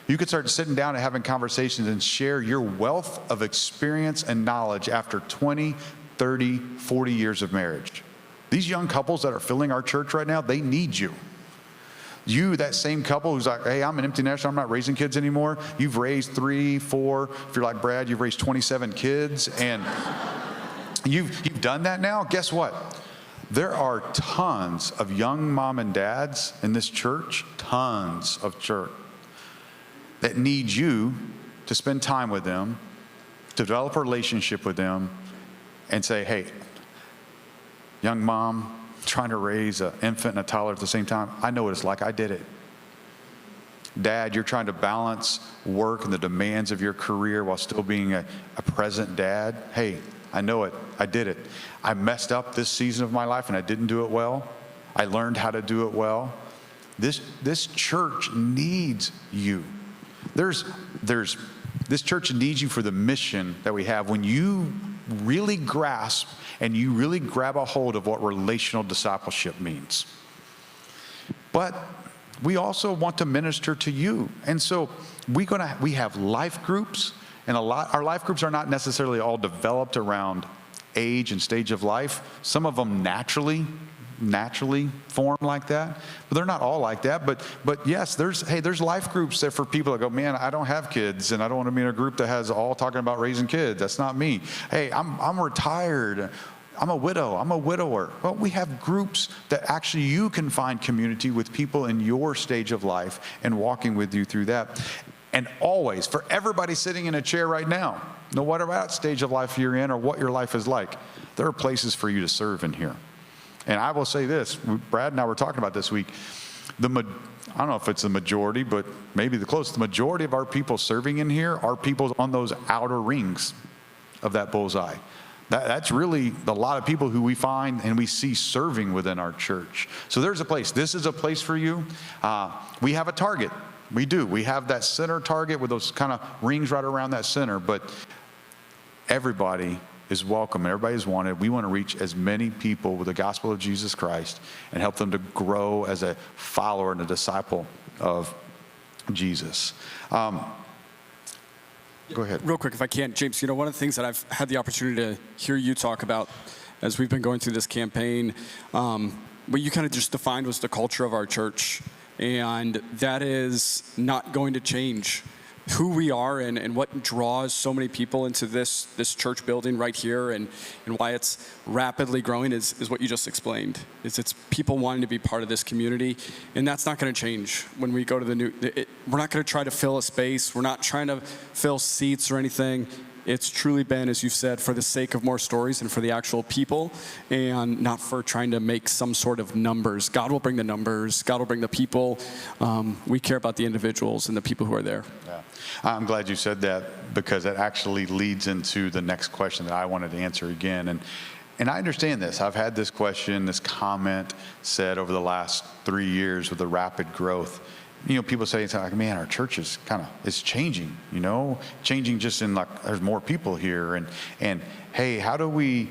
You could start sitting down and having conversations and share your wealth of experience and knowledge after 20, 30, 40 years of marriage. These young couples that are filling our church right now, they need you. You, that same couple who's like, hey, I'm an empty nester, I'm not raising kids anymore. You've raised 3, 4, if you're like Brad, you've raised 27 kids, and You've done that now. Guess what? There are tons of young mom and dads in this church, tons of church, that need you to spend time with them, to develop a relationship with them, and say, hey, young mom, trying to raise an infant and a toddler at the same time, I know what it's like. I did it. Dad, you're trying to balance work and the demands of your career while still being a present dad. Hey, I know it. I did it. I messed up this season of my life and I didn't do it well. I learned how to do it well. This church needs you. This church needs you for the mission that we have. When you really grasp and you really grab a hold of what relational discipleship means. But we also want to minister to you. And so we have life groups. And our life groups are not necessarily all developed around age and stage of life. Some of them naturally naturally form like that, but they're not all like that. But yes, there's life groups that for people that go, man, I don't have kids, and I don't want to be in a group that has all talking about raising kids. That's not me. Hey, I'm retired. I'm a widow. I'm a widower. Well, we have groups that actually you can find community with people in your stage of life and walking with you through that. And always, for everybody sitting in a chair right now, no matter what stage of life you're in or what your life is like, there are places for you to serve in here. And I will say this, Brad and I were talking about this week, I don't know if it's the majority, but maybe the closest, the majority of our people serving in here are people on those outer rings of that bullseye. That's really a lot of people who we find and we see serving within our church. So there's a place. This is a place for you. We have a target. We do. We have that center target with those kind of rings right around that center, but everybody is welcome and everybody is wanted. We want to reach as many people with the gospel of Jesus Christ and help them to grow as a follower and a disciple of Jesus. Go ahead. Real quick, if I can, James, one of the things that I've had the opportunity to hear you talk about as we've been going through this campaign, what you kind of just defined was the culture of our church. And that is not going to change. Who we are and what draws so many people into this church building right here and why it's rapidly growing is what you just explained. It's people wanting to be part of this community, and that's not going to change when we go to the new. We're not going to try to fill a space. We're not trying to fill seats or anything. It's truly been, as you've said, for the sake of more stories and for the actual people and not for trying to make some sort of numbers. God will bring the numbers. God will bring the people. We care about the individuals and the people who are there. Yeah. I'm glad you said that because that actually leads into the next question that I wanted to answer again. And I understand this. I've had this question, this comment said over the last 3 years with the rapid growth. People say, it's like, man, our church is it's changing, changing just in like, there's more people here. And hey, how do we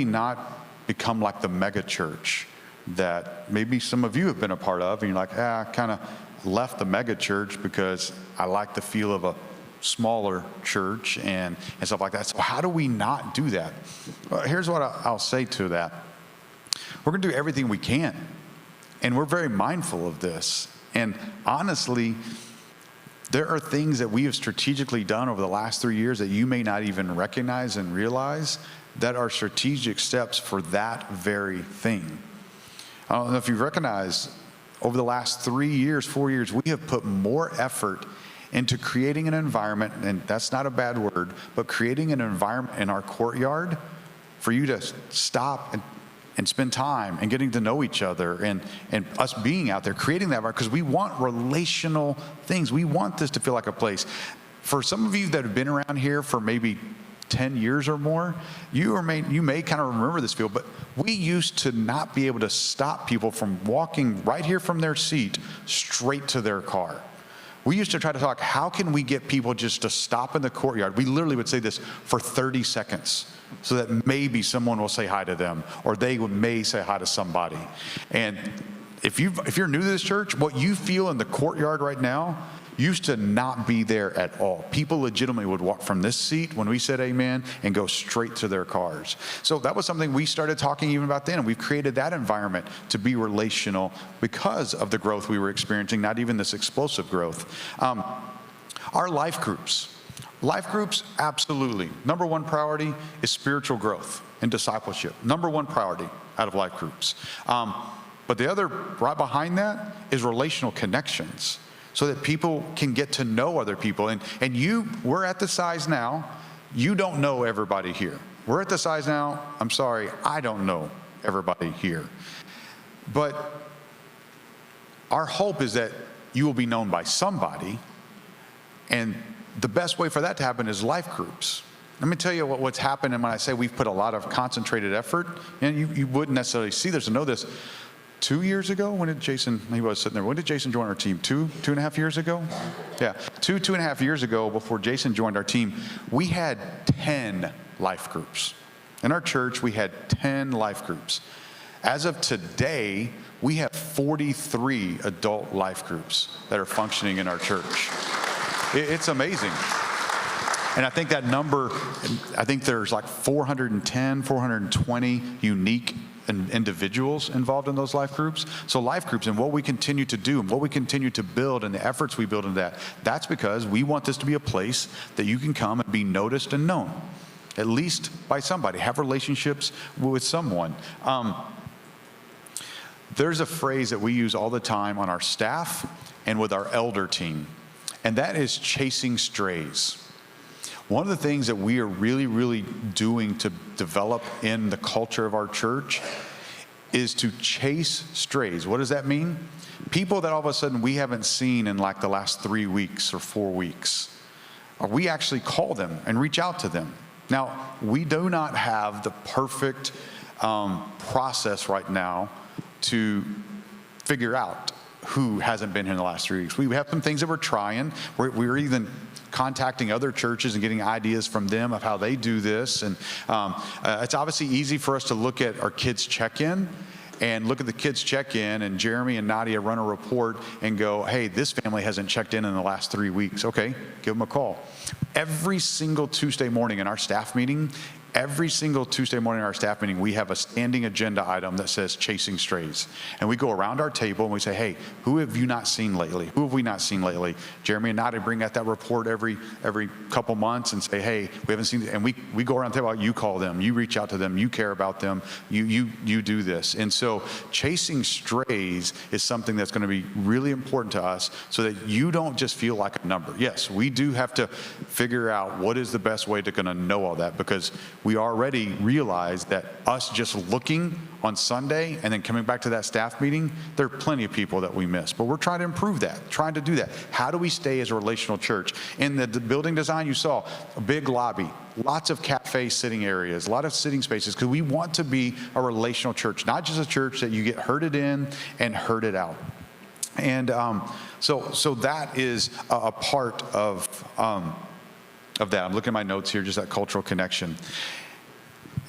not become like the mega church that maybe some of you have been a part of? And you're like, I kind of left the mega church because I like the feel of a smaller church and stuff like that. So how do we not do that? Well, here's what I'll say to that. We're going to do everything we can. And we're very mindful of this. And honestly, there are things that we have strategically done over the last 3 years that you may not even recognize and realize that are strategic steps for that very thing. I don't know if you recognize, over the last 3 years, 4 years, we have put more effort into creating an environment, and that's not a bad word, but creating an environment in our courtyard for you to stop and spend time and getting to know each other and us being out there, creating that, because we want relational things. We want this to feel like a place. For some of you that have been around here for maybe 10 years or more, you may kind of remember this feel, but we used to not be able to stop people from walking right here from their seat straight to their car. We used to try to talk, how can we get people just to stop in the courtyard? We literally would say this for 30 seconds. So that maybe someone will say hi to them, or they may say hi to somebody. And if you're new to this church, what you feel in the courtyard right now used to not be there at all. People legitimately would walk from this seat when we said amen and go straight to their cars. So that was something we started talking even about then. And we've created that environment to be relational because of the growth we were experiencing, not even this explosive growth. Our life groups. Life groups, absolutely. Number one priority is spiritual growth and discipleship. Number one priority out of life groups. But the other, right behind that, is relational connections so that people can get to know other people. And we're at the size now, you don't know everybody here. We're at the size now, I'm sorry, I don't know everybody here. But our hope is that you will be known by somebody, and the best way for that to happen is life groups. Let me tell you what's happened, and when I say we've put a lot of concentrated effort, and you wouldn't necessarily see this or know this. 2 years ago, when did Jason, he was sitting there, when did Jason join our team? Two and a half years ago? Yeah, two and a half years ago, before Jason joined our team, we had 10 life groups. In our church, we had 10 life groups. As of today, we have 43 adult life groups that are functioning in our church. It's amazing. And I think that number, I think there's like 410, 420 unique individuals involved in those life groups. So life groups and what we continue to do and what we continue to build and the efforts we build into that, that's because we want this to be a place that you can come and be noticed and known, at least by somebody, have relationships with someone. There's a phrase that we use all the time on our staff and with our elder team, and that is chasing strays. One of the things that we are really, really doing to develop in the culture of our church is to chase strays. What does that mean? People that all of a sudden we haven't seen in like the last 3 weeks or 4 weeks. We actually call them and reach out to them. Now, we do not have the perfect process right now to figure out who hasn't been here in the last 3 weeks. We have some things that we're trying. We're even contacting other churches and getting ideas from them of how they do this. And it's obviously easy for us to look at our kids' check-in and look at the kids' check-in, and Jeremy and Nadia run a report and go, hey, this family hasn't checked in the last 3 weeks. Okay, give them a call. Every single Tuesday morning in our staff meeting, we have a standing agenda item that says chasing strays. And we go around our table and we say, hey, who have you not seen lately? Who have we not seen lately? Jeremy and Nadia bring out that report every couple months and say, hey, we haven't seen, and we go around the table, you call them, you reach out to them, you care about them, you do this. And so chasing strays is something that's going to be really important to us so that you don't just feel like a number. Yes, we do have to figure out what is the best way to kind of know all that, because we already realize that us just looking on Sunday and then coming back to that staff meeting, there are plenty of people that we miss. But we're trying to improve that, trying to do that. How do we stay as a relational church? In the building design, you saw a big lobby, lots of cafe sitting areas, a lot of sitting spaces, because we want to be a relational church, not just a church that you get herded in and herded out. And so that is a part of that. I'm looking at my notes here, just that cultural connection.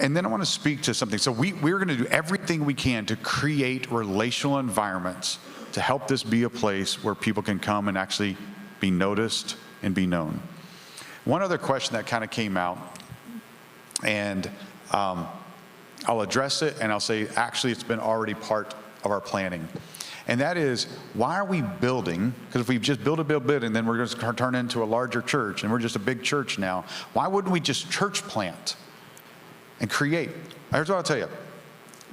And then I want to speak to something. So we're going to do everything we can to create relational environments to help this be a place where people can come and actually be noticed and be known. One other question that kind of came out, and I'll address it, and I'll say, actually, it's been already part of our planning. And that is, why are we building? Because if we just build, and then we're going to turn into a larger church, and we're just a big church now, why wouldn't we just church plant and create? Here's what I'll tell you.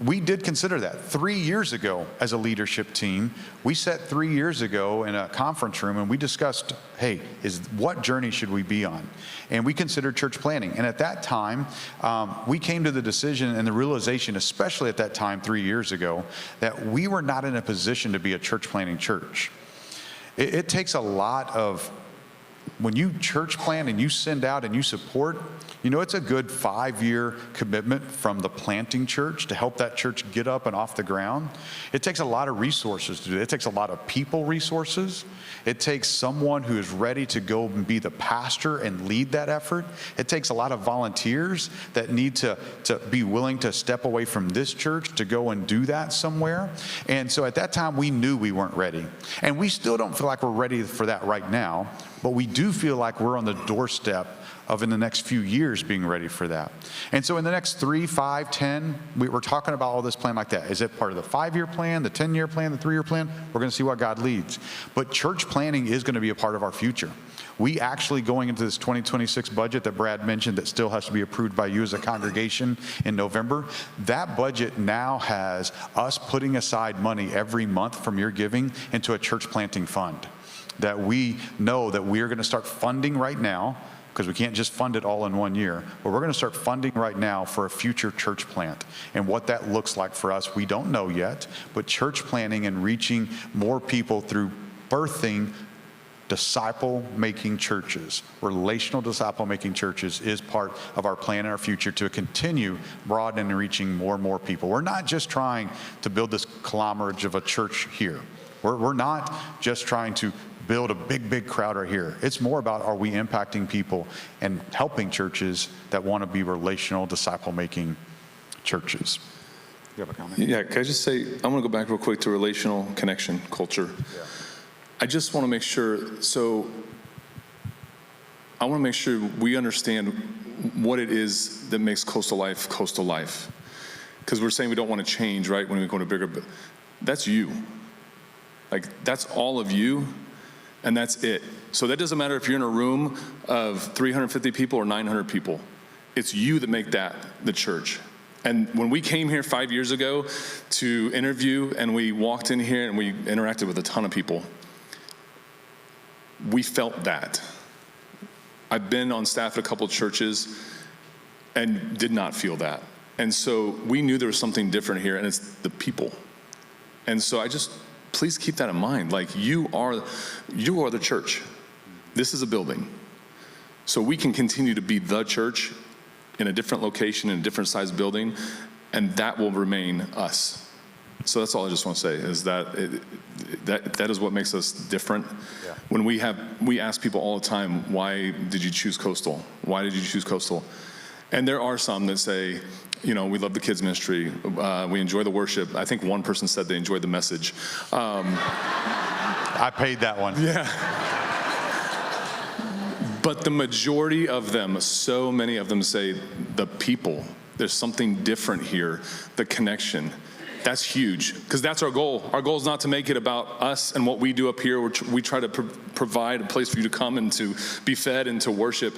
We did consider that 3 years ago as a leadership team. We sat 3 years ago in a conference room and we discussed, hey, what journey should we be on? And we considered church planting. And at that time, we came to the decision and the realization, especially at that time 3 years ago, that we were not in a position to be a church planting church. It takes a lot of, when you church plant and you send out and you support, it's a good 5-year commitment from the planting church to help that church get up and off the ground. It takes a lot of resources to do it. It takes a lot of people resources. It takes someone who is ready to go and be the pastor and lead that effort. It takes a lot of volunteers that need to be willing to step away from this church to go and do that somewhere. And so at that time, we knew we weren't ready. And we still don't feel like we're ready for that right now, but we do feel like we're on the doorstep of in the next few years being ready for that. And so in the next 3, 5, 10, we're talking about all this plan like that. Is it part of the 5-year plan, the 10-year plan, the 3-year plan? We're going to see what God leads. But church planning is going to be a part of our future. We actually, going into this 2026 budget that Brad mentioned that still has to be approved by you as a congregation in November, that budget now has us putting aside money every month from your giving into a church planting fund that we know that we are going to start funding right now, because we can't just fund it all in 1 year, but we're going to start funding right now for a future church plant. And what that looks like for us, we don't know yet, but church planting and reaching more people through birthing disciple-making churches, relational disciple-making churches, is part of our plan in our future to continue broadening and reaching more and more people. We're not just trying to build this conglomerate of a church here. We're not just trying to build a big crowd right here. It's more about, are we impacting people and helping churches that want to be relational, disciple-making churches? You have a comment? Yeah, can I just say, I want to go back real quick to relational connection culture. Yeah. I just want to make sure, I want to make sure we understand what it is that makes Coastal Life Coastal Life. because we're saying we don't want to change, right, when we go to bigger, but that's you. Like, that's all of you, and that's it. So that doesn't matter if you're in a room of 350 people or 900 people. It's you that make that the church. And when we came here 5 years ago to interview, and we walked in here and we interacted with a ton of people, we felt that. I've been on staff at a couple of churches and did not feel that. And so we knew there was something different here, and it's the people. And so please keep that in mind. Like, you are the church. This is a building. So we can continue to be the church in a different location, in a different size building, and that will remain us. So that's all I just want to say, is that that is what makes us different. Yeah. When we ask people all the time, why did you choose Coastal? Why did you choose Coastal? And there are some that say, we love the kids ministry. We enjoy the worship. I think one person said they enjoyed the message. I paid that one. Yeah. But the majority of them, so many of them say the people. There's something different here, the connection. That's huge, because that's our goal. Our goal is not to make it about us and what we do up here. We try to provide a place for you to come and to be fed and to worship.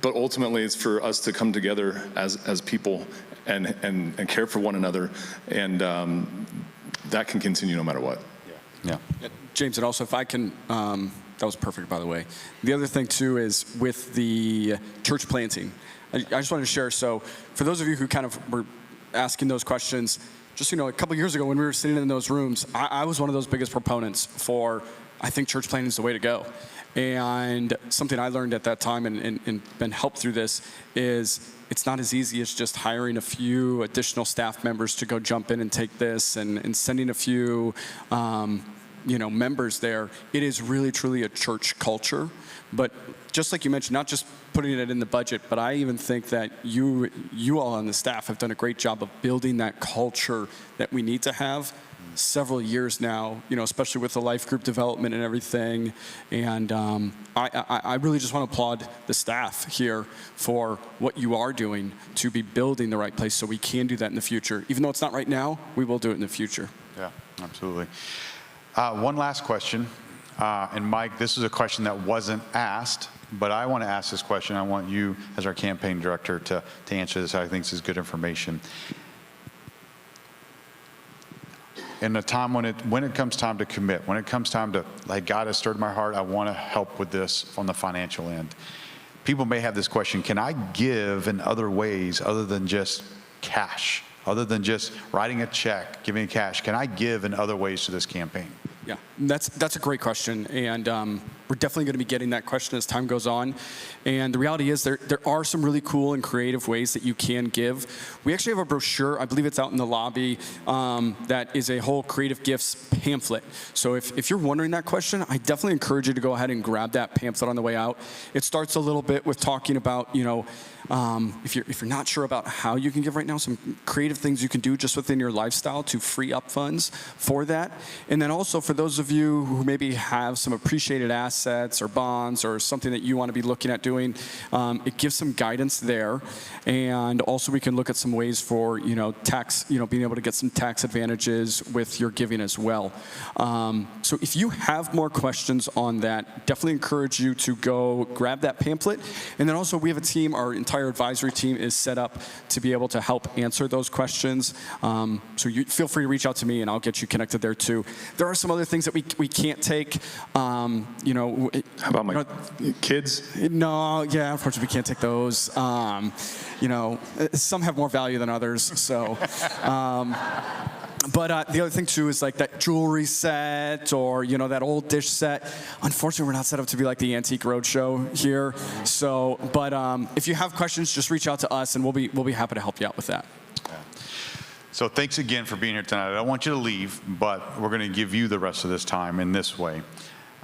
But ultimately, it's for us to come together as people and care for one another. And that can continue no matter what. Yeah. James, and also if I can, that was perfect, by the way. The other thing, too, is with the church planting. I just wanted to share, so for those of you who kind of were asking those questions, just, a couple years ago when we were sitting in those rooms, I was one of those biggest proponents for, I think church planting is the way to go. And something I learned at that time and been helped through this is it's not as easy as just hiring a few additional staff members to go jump in and take this and sending a few members there. It is really, truly a church culture. But just like you mentioned, not just putting it in the budget, but I even think that you all on the staff have done a great job of building that culture that we need to have several years now, especially with the life group development and everything. And I really just want to applaud the staff here for what you are doing to be building the right place so we can do that in the future. Even though it's not right now, we will do it in the future. Yeah, absolutely. One last question. And Mike, this is a question that wasn't asked, but I want to ask this question. I want you, as our campaign director, to answer this. I think this is good information. In a time when it comes time to commit, when it comes time to, like, God has stirred my heart, I want to help with this on the financial end. People may have this question, can I give in other ways other than just cash, other than just writing a check, giving cash? Can I give in other ways to this campaign? Yeah, that's a great question, and we're definitely going to be getting that question as time goes on. And the reality is there are some really cool and creative ways that you can give. We actually have a brochure, I believe it's out in the lobby, that is a whole creative gifts pamphlet. So if you're wondering that question, I definitely encourage you to go ahead and grab that pamphlet on the way out. It starts a little bit with talking about, if you're not sure about how you can give right now, some creative things you can do just within your lifestyle to free up funds for that. And then also for those of you who maybe have some appreciated assets or bonds or something that you want to be looking at doing, it gives some guidance there. And also we can look at some ways for, tax, being able to get some tax advantages with your giving as well. So if you have more questions on that, definitely encourage you to go grab that pamphlet. And then also we have a team, our entire advisory team is set up to be able to help answer those questions. So you feel free to reach out to me and I'll get you connected there too. There are some other things that we can't take. How about my kids? No, yeah, unfortunately we can't take those. Some have more value than others. So, but the other thing too is like that jewelry set or that old dish set. Unfortunately, we're not set up to be like the Antique Roadshow here. So, but if you have questions, just reach out to us and we'll be happy to help you out with that. So thanks again for being here tonight. I don't want you to leave, but we're going to give you the rest of this time in this way.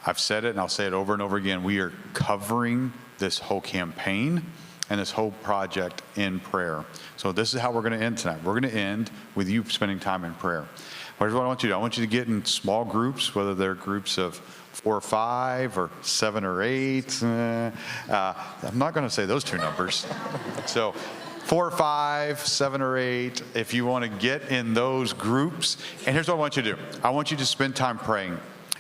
I've said it and I'll say it over and over again. We are covering this whole campaign and this whole project in prayer. So this is how we're going to end tonight. We're going to end with you spending time in prayer. Here's what I want you to do. I want you to get in small groups, whether they're groups of 4 or 5 or 7 or 8. I'm not going to say those two numbers. So 4 or 5, 7 or 8, if you want to get in those groups. And here's what I want you to do. I want you to spend time praying.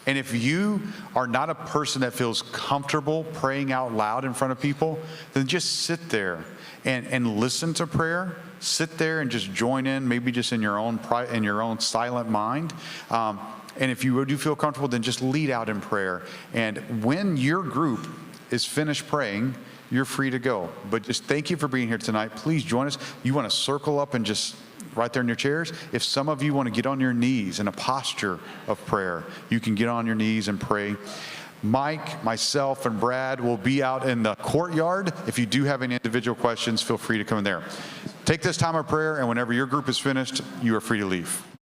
And if you are not a person that feels comfortable praying out loud in front of people, then just sit there and listen to prayer. Sit there and just join in, maybe just in your own silent mind. And if you do feel comfortable, then just lead out in prayer. And when your group is finished praying, you're free to go. But just thank you for being here tonight. Please join us. You want to circle up and just right there in your chairs. If some of you want to get on your knees in a posture of prayer, you can get on your knees and pray. Mike, myself, and Brad will be out in the courtyard. If you do have any individual questions, feel free to come in there. Take this time of prayer, and whenever your group is finished, you are free to leave.